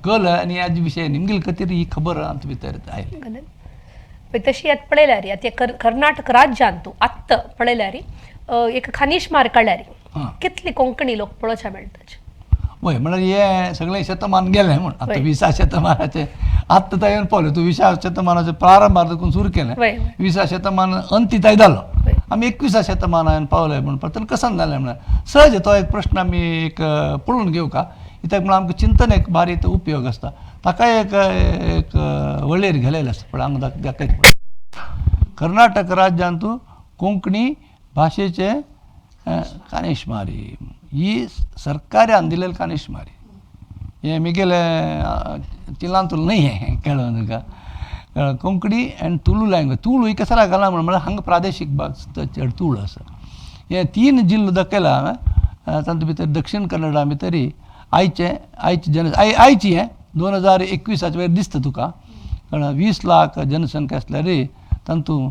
S2: कल आनी ह्या विशय निमगेले खातीर ही खबर आमचे भितर आयली.
S1: तशी आतां पळयल्यार आतां कर्नाटक राज्यांत तूं आत्तां पळयल्यार एक खानीश मार काडल्यार कितली कोंकणी लोक पळोवच्या मेळटा.
S2: वय म्हळ्यार हें सगळें शतमान गेलें म्हण आतां 20 शतमानाचें आत्तां तायेन पळय तूं 20 शतमानाचें प्रारंभार देखून सुरू केलें 20 शतमान अंतीत जालो आम्ही 21 शतमानान पावलंय म्हणून पण कसं जालें म्हणून सहज तो एक प्रश्न आमी एक पळोवन घेऊ का इत्याक म्हणून आमकां चिंतन एक भारी तो उपयोग आसता ताका एक वळेर घालेलें आसता पण हांगा दाखयता कर्नाटक राज्यांत कोंकणी भाशेचे कानेशमारी ही सरकारान दिलेली कानेशमारी हे मिगेले चिलांतूल नाही आहे कळलं तुका Konkani and Tulu language Tulu ही कशाला घाला म्हणल्यार हांगा प्रादेशीक भाग चड तुळू आसा हे 3 जिल्लो दाखयला हांवें तातूंत भितर दक्षिण कन्नडा भितरी आयची हे 2021 वेळेर दिसता तुका 20 लाख जनसंख्या आसल्यार तातूंत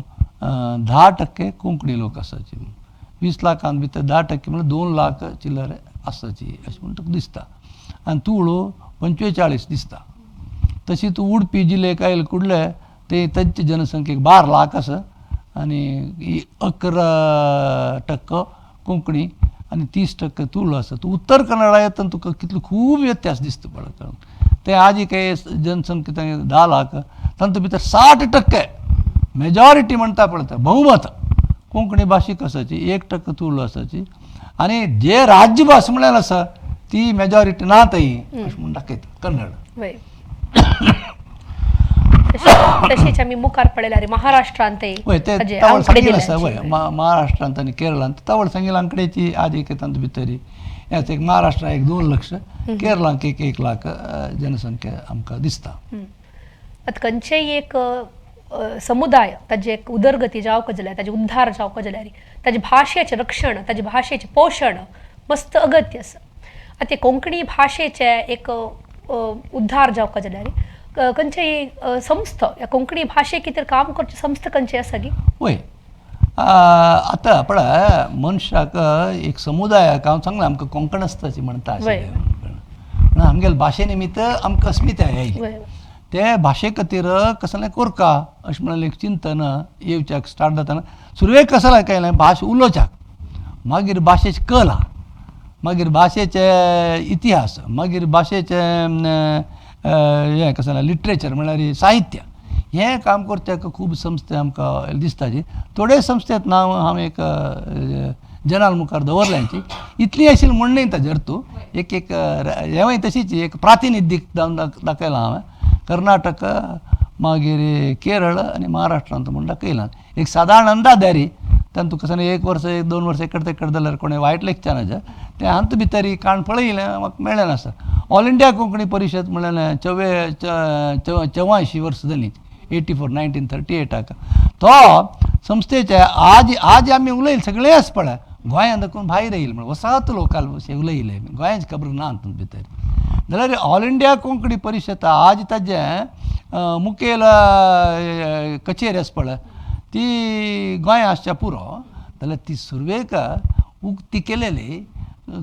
S2: 10% कोंकणी लोक आसाचे 20 लाखां भितर 10% म्हणजे 2 लाख चिल्लर आसाची अशें म्हणून तुका दिसता आनी तुळू 45 दिसता तशी तूं उडपी जिल्ह्याक आयले कुडले ते तांची जनसंख्येक 12 लाख आसा आनी 11% कोंकणी आनी 30% तुळू आसा तूं उत्तर कन्नडा येतना तुका कितलो खूब व्यत्यास दिसता पळय ते आजी काही जनसंख्या 10 लाख तातूंत भितर 60% मेजॉरिटी म्हणटा पळय बहुमत कोंकणी भाशीक आसाची 1% तुळू आसाची आनी जे राज्यभास म्हळ्यार आसा ती मेजॉरिटी ना थंय अशें म्हणून दाखयता कन्नड
S1: तशीच आमी मुखार पळयल्यार महाराष्ट्रांत
S2: वय ते तावळ सांगिल्लें आसा वय महाराष्ट्रांत आनी केरळांत तावळ सांगिल्लें आंकड्याची आदी तातूंत भितर यात एक महाराष्ट्रा 2 लाख केरळांक 1 लाख जनसंख्या आमकां दिसता
S1: आतां खंयचेय एक समुदाय ताजे एक उदरगती जावंक जाल्यार ताजे उद्धार जावंक जाल्यार ताजे भाशेचें रक्षण ताजे भाशेचें पोशण मस्त अगत्य आसा आतां कोंकणी भाशेचे एक उद्धार जावंक जाल्यार खंयचेय संस्था ह्या कोंकणी भाशेक कितें काम करचे संस्था खंयचे आसा गी
S2: वय आतां पळय मनशाक एक समुदायाक हांव सांगलां आमकां कोंकणस्थाची म्हणटा म्हणून आमगेले भाशे निमित्त आमकां अस्मिताय आयली ते भाशे खातीर कसलें कोरका अशें म्हणून एक चिंतन येवच्याक स्टार्ट जाताना सुरवेक कसलें केलें भास उलोवच्याक मागीर भाशेची कला मागीर भाशेचे इतिहास मागीर भाशेचे हें कसलें लिटरेचर म्हळ्यार साहित्य हें काम करच्याक खूब संस्थे आमकां दिसताची थोडे संस्थेत नांव हांव एक जनाल मुखार दवरल्यांची इतली आशिल्ली म्हण न्ही ताजेर तूं एक हेंवय तशीच एक प्रातिनिधीक दाखयलां हांवें कर्नाटक मागीर केरळ आनी महाराष्ट्रांत म्हूण दाखयलां एक सादारण अंदाजारी तातूंत कसं 1 वर्स 2 वर्स एकडे तेकडे जाल्यार कोणें वायट लेक्चराचें तें हांत भितर ही काण पळयलें म्हाका मेळ्ळें नासा ऑल इंडिया कोंकणी परिशद म्हणलें 84 वर्स जालीं 1938 तो संस्थेचे आज आमी उलयले सगळेच पळय गोंयांत देखून भायर येयले म्हण वसाहत लोकाल उलयले गोंयाची खबर ना तातूंत भितर जाल्यार ऑल इंडिया कोंकणी परिशद आज ताजें मुखेल कचेरी आसा पळय ती गोंया आसच्या पुरो जाल्यार ती सुरवेक उक्ती केलेली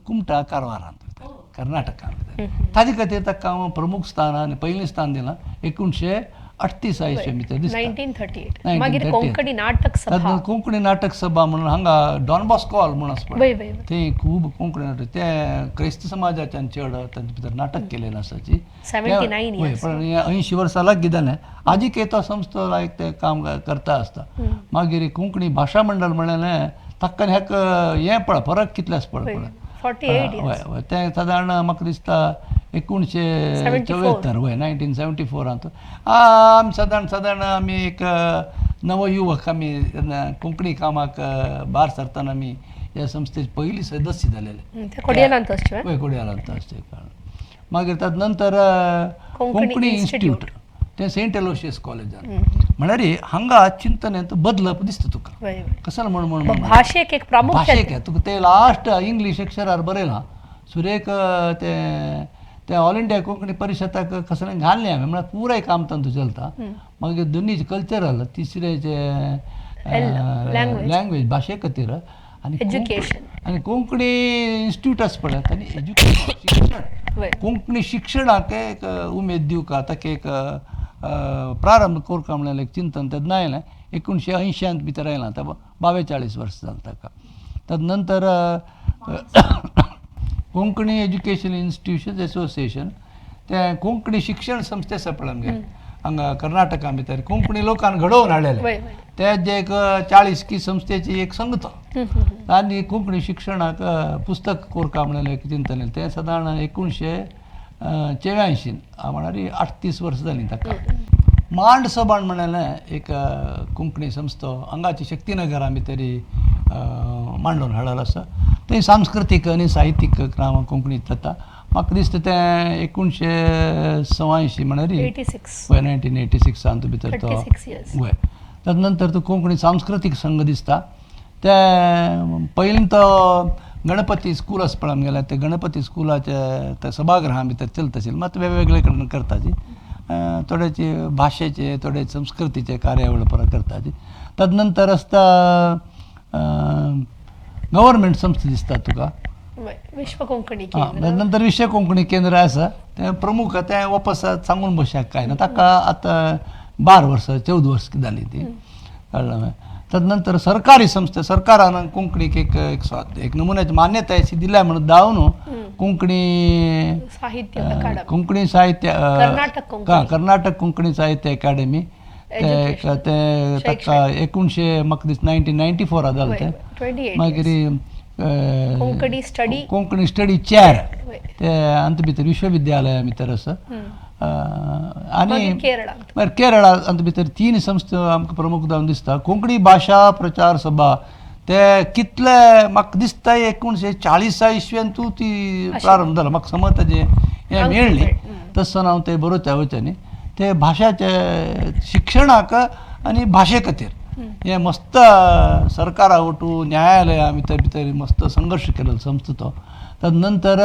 S2: कुमटा कारवारांत कर्नाटकांत ताजे खातीर ताका हांव प्रमुख स्थान आनी पयलीं स्थान दिलां 1938 भितर दिसता
S1: 1938 मागीर कोंकणी नाटक सभा
S2: कोंकणी नाटक सभा म्हणून हांगा डॉन बॉस्को हॉल म्हणून आसा पळय थंय खूब कोंकणी नाटक ते क्रिस्त समाजाच्यान चड तांचे भितर नाटक केलेलें आसाची
S1: 79
S2: पण 80 वर्सां लागी जालें आजीक तो संस्था लायक ते काम करता आसता मागीर कोंकणी भाशा मंडळ म्हणलें ताका हेक हें पळय फरक कितले आसा पळय
S1: 48
S2: तें सादारण म्हाका दिसता 1974 वय 1974 आमी सादारण आमी एक नवयुवक आमी कोंकणी कामाक भायर सरतना आमी ह्या संस्थेचे पयलीं सदस्य जालेले
S1: कोडयालांत आसचे
S2: वय कोडयालांत आसचे मागीर ताचे नंतर कोंकणी इन्स्टिट्यूट तें सेंट एलोशियस कॉलेजान म्हळ्यार हांगा चिंतनेंत बदलप दिसता तुका कसलो म्हण
S1: भाशेक एक प्रामुख्यान
S2: भाशेक तुका ते लास्ट इंग्लीश अक्षरार बरयलां सुरेख ते ऑल इंडिया कोंकणी परिशदाक कसलें घाललें हांवें म्हळ्यार पुराय काम तांतूं चलता मागीर दोनीचे कल्चरल तिसरेचे लँग्वेज भाशे खातीर आनी
S1: एज्युकेशन
S2: आनी कोंकणी इन्स्टिट्यूट आसा पळय तांणी एज्युकेशन शिक्षण कोंकणी शिक्षणाक एक उमेद दिवका ताका एक प्रारंभ करता म्हणल्यार एक चिंतन तें आयलें 1980 भितर आयलां तें 42 वर्स जालें ताका ताजे नंतर कोंकणी एज्युकेशन इन्स्टिट्यूशन एसोसिएशन तें कोंकणी शिक्षण संस्थे आसा पळय आमगे हांगा कर्नाटका भितर कोंकणी लोकांक घडोवन हाडलेले
S1: वय
S2: ते जे एक 40 की संस्थेची एक संघ आनी कोंकणी शिक्षणाक पुस्तक कोरता म्हणून एक चिंतलें तें सादारण 1984 म्हळ्यार 38 वर्सां जालीं ताका मांड सभाण म्हणलें एक कोंकणी संस्था हांगाची शक्तीनगरा भितर मांडून हाडलेलो आसा थंय सांस्कृतीक आनी साहित्यीक काम कोंकणींत जाता म्हाका दिसता तें 1986 म्हळ्यार 1986 भितर तो वय ताजे नंतर तो कोंकणी सांस्कृतीक संघ दिसता ते पयलीं तो गणपती स्कूल आसा पळय आमगेलें ते गणपती स्कुलाचे सभागृहा भितर चलता आशिल्लें मात वेगवेगळे कडेन करताची थोड्याचे भाशेचे थोडे संस्कृतीचे कार्यावळ परत करताची ताजे नंतर आसता गव्हर्मेंट संस्था दिसता तुका
S1: विश्व कोंकणी
S2: ताजे नंतर विश्व कोंकणी केंद्र आसा तें प्रमुख तें वापस सांगून बसयाक कांय ना ताका आतां 12 वर्सां 14 वर्सां जालीं ती कळ्ळें ताजे नंतर सरकारी संस्था सरकारान कोंकणीक एक नमुन्याची मान्यताय अशी दिल्या म्हणून दावन कोंकणी साहित्य कर्नाटक कोंकणी साहित्य अकादेमी ते ताका 1994 जालें तें मागीर कोंकणी स्टडी चेअर ते अंत भितर विश्वविद्यालया भितर आसा आनी केरळा अंत भितर 3 संस्था आमकां प्रमुख जावन दिसता कोंकणी भाशा प्रचार सभा ते कितले म्हाका दिसता 1940 इसव्यांतू ती प्रारंभ जाला म्हाका समज ताजें हें मेळ्ळी तसो हांव ते बरोवच्या वयच्यानी ते भाशाचे शिक्षणाक आनी भाशे खातीर हें मस्त सरकारा वटून न्यायालया भितर मस्त संघर्श केलेलो संस्था तो ताजे नंतर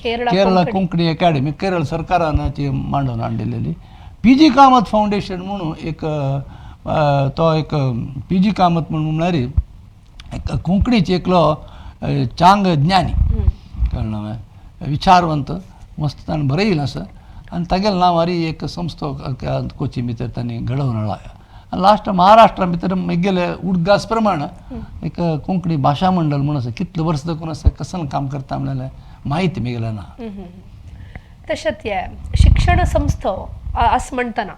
S2: केरळा कोंकणी अकादेमी केरळ सरकारान ती मांडून हाडिल्ली PG कामत फावंडेशन म्हणून एक तो एक PG कामत म्हणल्यार एक कोंकणीचे एकलो चांग ज्ञानी कळ्ळें विचारवंत मस्त ताणें बरयलें आसा आनी तागेलें नांवार एक संस्था कोची भितर तांणी घडोवन हाडला आनी लास्ट महाराष्ट्रा भितर गेले उदगास प्रमाण एक कोंकणी भाशा मंडळ म्हणून आसा कितले वर्स देखून आसा कसं काम करता म्हणल्यार म्हायती मेगेलें ना
S1: तशेंच हे शिक्षण संस्था असं म्हणटना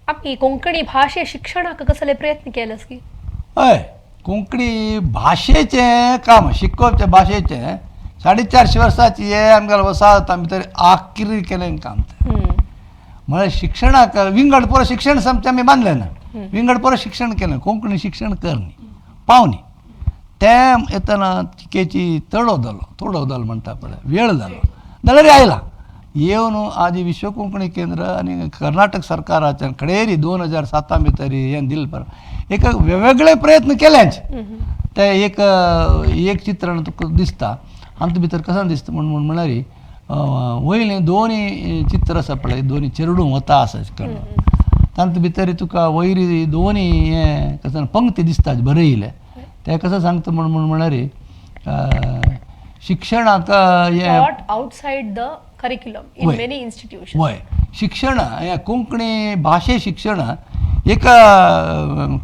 S1: आमी कोंकणी भाशे शिक्षणाक कसले प्रयत्न केलेस की
S2: हय कोंकणी भाशेचें काम शिकोवचे भाशेचें 450 वर्सांची हे आमगेल्या वसाहता भितर आखरी केलें काम म्हळ्यार शिक्षणाक विंगड पुरो शिक्षण संस्था आमी बांदले ना विंगड पुरो शिक्षण केलें कोंकणी शिक्षण करनी पावनी तें येतना तिकेची तडो जालो म्हणटा पळय वेळ जालो जाल्यार आयला येवन आदी विश्व कोंकणी केंद्र आनी कर्नाटक सरकाराच्या कडेरी 2007 भितर हें दिलें पळय एक वेगवेगळे प्रयत्न केलेच ते एक चित्रण तुका दिसता अंत भितर कसा दिसता म्हळ्यार वयलें दोनी चित्र आसा पळय दोनी चेरडू वता आसा कळ्ळें तांत भितर तुका वयरी दोनी हें कसा पंक्ती दिसता बरयले ते कसं सांगता म्हळ्यार शिक्षणाक
S1: outside the curriculum in many institutions
S2: वय शिक्षण हें कोंकणी भाशे शिक्षण एक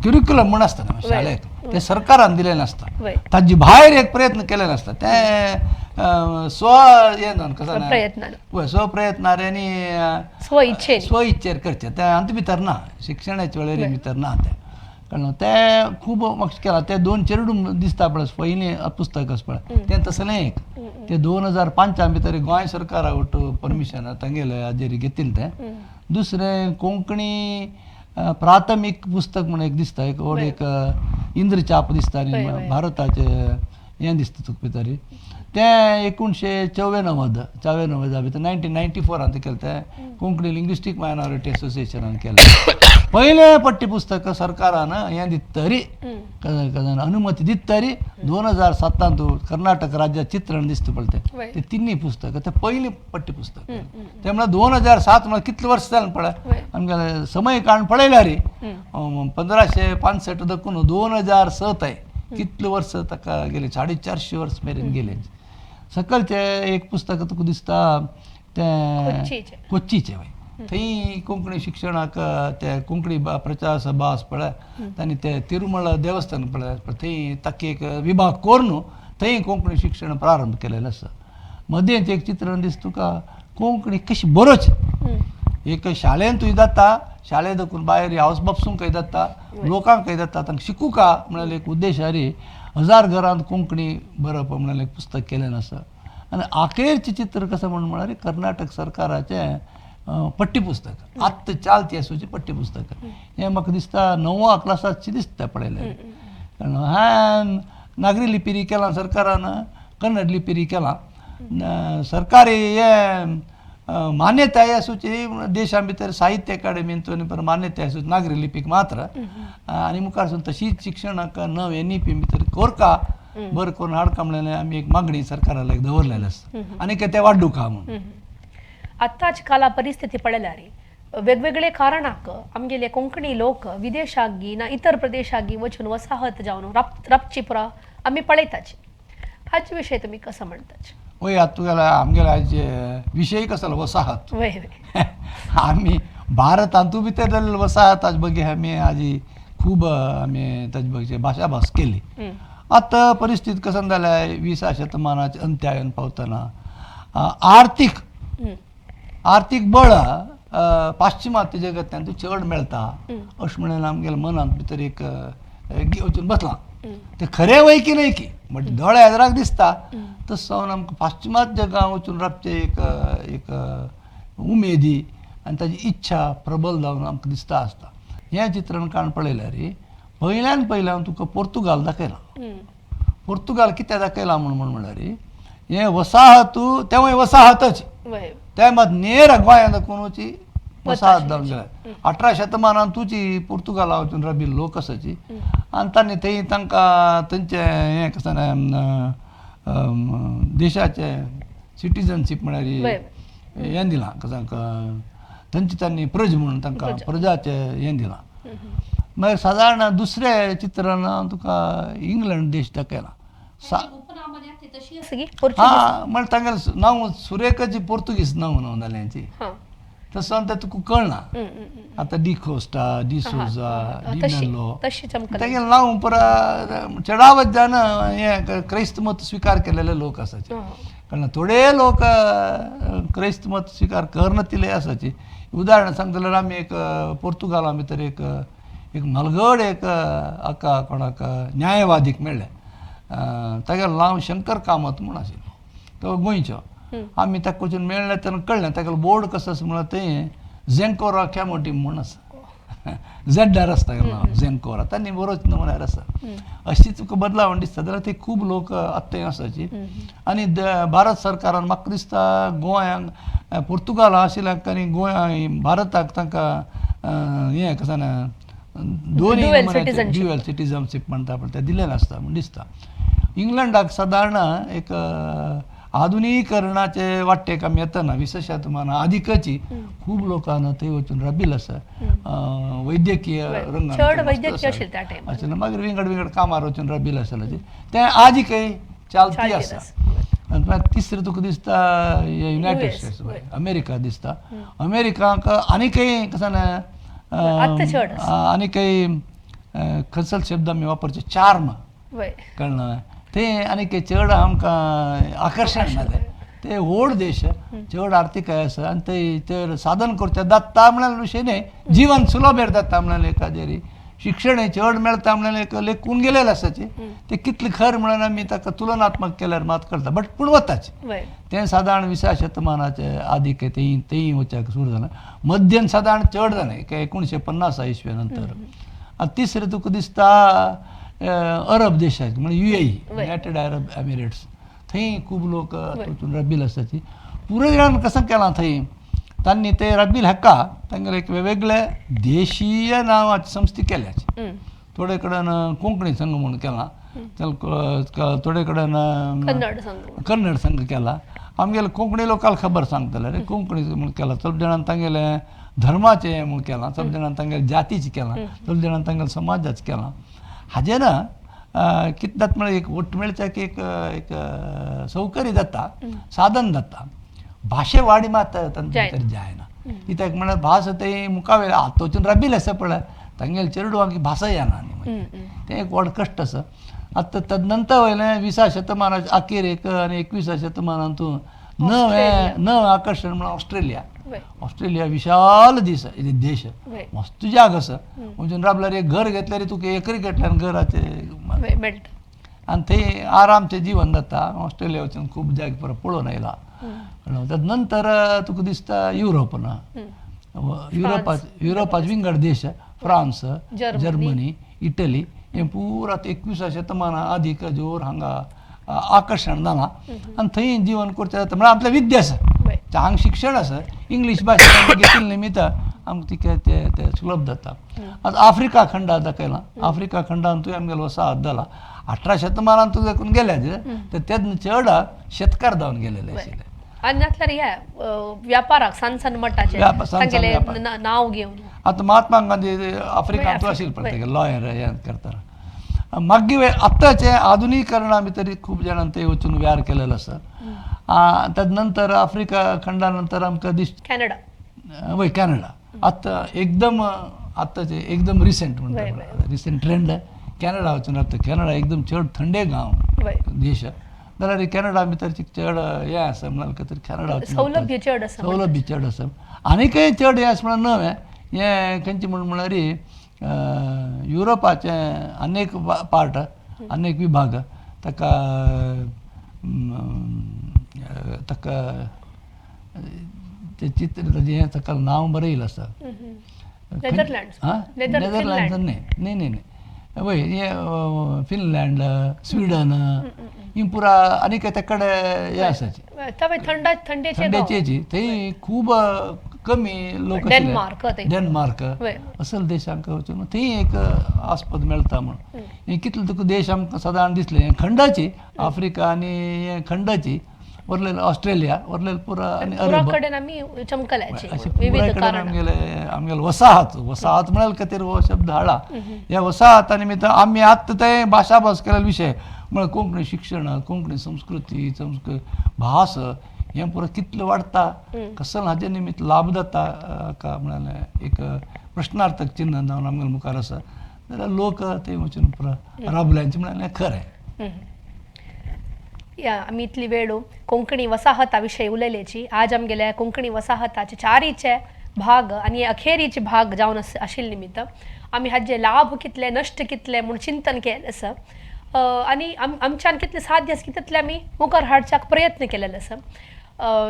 S2: करिक्युलम म्हूण आसता न्हय शाळेक ते सरकारान दिलें नासता ताजे भायर एक प्रयत्न केले नासता ते स्वप्रयत्नार आनी स्व-इच्छेर करचे ते अंत भितर ना शिक्षणाच्या वेळेरी भितर ना ते कळ्ळें ते खूब म्हाका केलां ते 2 चेरडू दिसता पळय पयलीं पुस्तक आसा पळय तें तसलें एक ते 2005 भितर गोंय सरकारा वटू परमिशन तांगेले हाजेर घेतिल्लें तें दुसरें कोंकणी प्राथमीक पुस्तक म्हणून एक दिसता एक व्हड एक इंद्रचाप दिसता आनी भारताचें हें दिसता तुका भितर तें 1994 भितर 1994 ते केलें तें कोंकणी लिंग्विस्टीक मायनॉरिटी असोसिएशनान केलें पयलें पट्टी पुस्तक सरकारान हें दितरी अनुमती दितरी 2007 कर्नाटक राज्यात चित्रण दिसता पळय ते तिनूय पुस्तक ते पयलीं पट्टी पुस्तक ते म्हळ्यार 2007 म्हळ्यार कितले वर्स जालें पळय आमगेलें समय काण पळयल्यार 1565 देखून 2007 कितले वर्स ताका गेले 450 वर्स मेरेन गेले सकलचे एक पुस्तक तुका दिसता तें कोच्चीचें वय थंय कोंकणी शिक्षणाक ते कोंकणी प्रचार सभा आसा पळय तांणी ते तिरुमळ देवस्थान पळय थंय ताका एक विभाग करून थंय कोंकणी शिक्षण प्रारंभ केलेलें आसा मदेंच एक चित्रण दिसता तुका कोंकणी कशी बरोवची एक शाळेन तुय जाता शाळे देखून भायर हावस बापसूंक खंय जाता लोकांक खंय जाता तांकां शिकू का म्हणाले एक उद्देश रे 1000 घरांत कोंकणी बरोवप म्हणाले एक पुस्तक केलें आसा आनी आखेरचें चित्र कसं म्हळ्यार कर्नाटक सरकाराचें पठ्यपुस्तक आत्त चालती आसूची पठ्यपुस्तक हें म्हाका दिसता 9व्या क्लासाची दिसता पळयलें कारण हांवें नागरी लिपीरी केलां सरकारान कन्नड लिपीरी केलां सरकारी हे मान्यताय आसूची देशा भितर साहित्य अकादेमींतून मान्यताय आसूची नागरी लिपीक मात्र आनी मुखारसून तशीच शिक्षणाक नव NEP भितर कोरका बरें करून हाडका म्हणलें आमी एक मागणी सरकाराक दवरलेली आसा आनी ते वाडूका म्हणून
S1: आत्ताच काला परिस्थिती पळयल्यार वेगवेगळे कारणाक आमगेले कोंकणी लोक विदेशाक ना इतर प्रदेशाक वचून वसाहत जावन रपची पुरा आमी पळयताच हाचे विशय तुमी कसं म्हणटाच
S2: वय आतां तुगेला आमगेला आज विशय कसो वसाहत
S1: वय वय
S2: आमी भारतांतू भितर जाल्ले वसाहत ताजे बगे आमी आजी खूब आमी ताजे बगे भाशाभास केली आतां परिस्थिती कसं जाल्या 20व्या शतमानाच्या अंत्यायन पावतना आर्थीक बळ पाश्चिमात्य जगतांत चड मेळटा अशें म्हणून आमगेल्या मनांत भितर एक वचून बसलां ते खरें वय की न्हय की बट दोळे येदराक दिसता तस जावन आमकां पाश्चिमात्य जगां वचून रावचे एक उमेदी आनी ताजी इच्छा प्रबल जावन आमकां दिसता आसता हें चित्रण काण पळयल्यार पयल्यान हांव तुका पोर्तुगाल दाखयलां पोर्तुगाल कित्याक दाखयलां म्हणल्यार हें वसाहतू तेवूय वसाहतच त्या मात नेर गोंयांत कोणूची वसाहत जावन गेल्या 18 शतमानांत तुजी पोर्तुगाला वचून राबिल्ले लोक आसाची आनी तांणी थंय तांकां थंयचे हें कसं देशाचे सिटीजनशीप म्हळ्यार हें दिलां तांकां थंयचे तांणी प्रज म्हणून तांकां प्रजाचें हें दिलां मागीर सादारण दुसरें चित्रण हांव तुका इंग्लंड देश दाखयलां म्हण तांगेलें नांव सुरेखाची पोर्तुगीज नांव जालें हेंची तसं तुका कळना आतां डी कोस्टा डी सोजा डी मेलो तांगेलें नांव पुरा चडावत जावन हें क्रायस्त मत स्विकार केलेले लोक आसाचे कारण थोडे लोक क्रायस्त मत स्विकार करनातिले आसाचे उदाहरण सांगता जाल्यार आमी एक पोर्तुगाला भितर एक मलगड एक हाका कोणाक न्यायवादीक मेळ्ळे तागेलें नांव शंकर कामत म्हूण आशिल्लो तो गोंयचो आमी ताका वचून मेळ्ळे तेन्ना कळ्ळें तागेलो बोर्ड कसो आसा म्हळ्यार थंय झेंकोरा कॅमोटीम म्हूण आसा झेड्डार आसा तागेलें नांव झेंकोरा तांणी बरोच नमुन्यार आसा अशी तुका बदलावण दिसता जाल्यार ते खूब लोक आत्ताय आसाची आनी भारत सरकारान म्हाका दिसता गोंयांक पोर्तुगाला आशिल्ल्यांक आनी गोंया भारताक तांकां हें कसं दोन्ही ड्युअल सिटीजनशीप म्हणटा पळय ते दिलेलें आसता म्हूण दिसता इंग्लंडाक सादारण एक आधुनिकीकरणाचे वाटेक आमी येतना 20 शतमाना आदीकची खूब लोकांना थंय वचून राबिल्ले आसा वैद्यकीय रंगान आशिल्लें मागीर विंगड कामार वचून राबिल्ले आसलें तें आदीकय चालती आसा आनी तिसरें तुका दिसता युनायटेड स्टेट्स अमेरिका दिसता अमेरिकाक आनीकय कसं आनीकय खंयचो शब्द आमी वापरचे चार्म कळना तें आनीक चड आमकां आकर्शण जालें ते व्हड देश चड आर्थीकाय आसा आनी ते साधन करचें जाता म्हणल्यार विशय न्हय जिवन सुलभेर जाता म्हणल्यार एखादेरी शिक्षण चड मेळटा म्हणल्यार एक लेखून गेलेलें आसाचे ते कितलें खर म्हणून आमी ताका तुलनात्मक केल्यार मात करता बट पूण वताचे तें सादारण 20व्या शतमानाचे आदीक तेंय वचपाक सुरू जालें मध्यन सादारण चड जालें 1950 इसवी नंतर आनी तिसरें तुका दिसता अरब देशाचे म्हणजे UAE युनायटेड अरब एमिरेट्स थंय खूब लोक वचून राबिल्ले आसाची पुराय कसं केलां थंय तांणी ते राबिल्ले हाका तांगेले एक वेगवेगळे देशीय नांवाची संस्था केल्याचे थोडे कडेन कोंकणी संघ म्हणून केला थोडे कडेन कन्नड संघ केला आमगेले कोंकणी लोकांक खबर सांगतले रे कोंकणी म्हणून केला चड जाणांनी तांगेले धर्माचे म्हणून केलां चड जाणांनी तांगेले जातीचे केलां चड जाणांनी तांगेले समाजाचे केलां हाजेर कितें जाता म्हळ्यार एक वटमेळच्याक एक सौकर्य जाता साधन जाता भाशे वाडी मात तांचे भितर जायना कित्याक म्हळ्यार भास थंय मुखावेल आतां वचून राबिल्ले आसा पळय तांगेले चेडवांक भासा येना न्ही तें एक व्हड कश्ट आसा आतां तद नंतर वयलें 20व्या शतमानाच्या अखेरेक आनी 21व्या शतमानांतून नवं आकर्षण म्हणून ऑस्ट्रेलिया.
S1: वय
S2: ऑस्ट्रेलिया विशाल देश
S1: वय
S2: मस्त जाग असं म्हणजे राबल्यार एक घर घेतल्यार तुका एकरी घेतल्यार घराचे
S1: वय मेळटा.
S2: आणि ते आरामचे जीवन जाता. ऑस्ट्रेलिया वचून खूब जाग परत पळोवन आयला. त्यात नंतर तुका दिसता युरोप ना युरोपाचे विंगड देश फ्रांस जर्मनी इटली हे पुरा 21व्या शेतमाना आदीक जोर हांगा आकर्शण जालां आनी थंय जीवन करचें जाता म्हळ्यार आपल्या विद्या आसा
S1: वय
S2: हांगा शिक्षण आसा इंग्लीश भाशा घेतिल्ले निमित्त आमकां ते सुलभ जाता. आतां आफ्रिका खंडांत दाखयलां. आफ्रिका खंडांत तुवें आमगेलो वसाहत जाला 18 शेतमानांत तुवें देखून गेल्या तर तेद चड शेतकार जावन गेलेले आशिल्ले.
S1: आनी नातल्यार हे व्यापाराक सान मठाचे तांगेले नांव घेवन
S2: आतां महात्मा गांधी आफ्रिकांत आशिल्ले पळय तेगे लॉयर हें करतना मागीर आत्ताचे आधुनीकरणा भितर खूब जाणांनी थंय वचून व्यार केलेलो आसा. ताजे नंतर आफ्रिका खंडा नंतर आमकां
S1: कॅनडा
S2: वय कॅनडा आतां एकदम आत्ताचे एकदम रिसेंट म्हणटा रिसेंट ट्रेंड कॅनडा वचून आतां कॅनडा एकदम चड थंडे गांव देश जाल्यार कॅनडा भितर चड हें आसा म्हणाल तर कॅनडा
S1: सौलभ्य चड आसा
S2: सौलभ्य चड आसा. आनीकय चड हें आसा म्हळ्यार नवें हें खंयचें म्हळ्यार युरोपाचे अनेक पार्ट अनेक विभाग ताका ताका ते चित्र हें ताका नांव बरें येयलें आसा. नेदरलँड्स न्ही वय हे फिनलँड स्वीडन ही पुरा आनी ते कडेन हे आसाचे थंडेचे थंय खूब कमी लोक डेन्मार्क असल देशांक वचून थंय एक आस्पद मेळटा म्हणून हे कितले तुका देश आमकां सदां दिसले खंडाची आफ्रिका आनी हे खंडाची उरलेले ऑस्ट्रेलिया उरलेले पुरा आनी अरब आमगेले वसाहत म्हळ्यार खातीर हो शब्द हाडा. ह्या वसाहता निमित्त आमी आत्तां ते भास केलेले विशय म्हळ्यार कोंकणी शिक्षण कोंकणी संस्कृती भास हें पुरो कितलें वाडटा कसल हाचे निमित्त लाभ जाता का म्हळ्यार एक प्रश्नार्थक चिन्ह जावन आमगेले मुखार आसा जाल्यार लोक थंय वचून पुरो राबल्यांचें म्हळ्यार खरें.
S1: आमी इतली वेळ कोंकणी वसाहता विशयी उलयलेची. आज आमगेल्या कोंकणी वसाहताचे चारीचे भाग आनी अखेरीचे भाग जावन आशिल्ले निमित्त आमी हाचे लाभ कितले नश्ट कितले म्हूण चिंतन केलें आसा आनी आमच्यान कितले साध्य आसा तितले आमी मुखार हाडच्याक प्रयत्न केलेले आसा.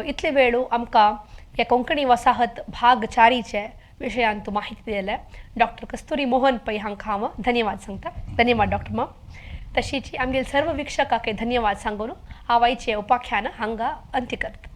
S1: इतले वेळ आमकां ह्या कोंकणी वसाहत भाग चारीचे विशयान तूं माहिती दिल्या डॉक्टर कस्तुरी मोहन पै हांकां हांव धन्यवाद सांगता. धन्यवाद डॉक्टर मॉम. तशीच आमगेल सर्व वीक्षकांक धन्यवाद सांगून हांव आयचें उपाख्यान हांगा अंत्य करता.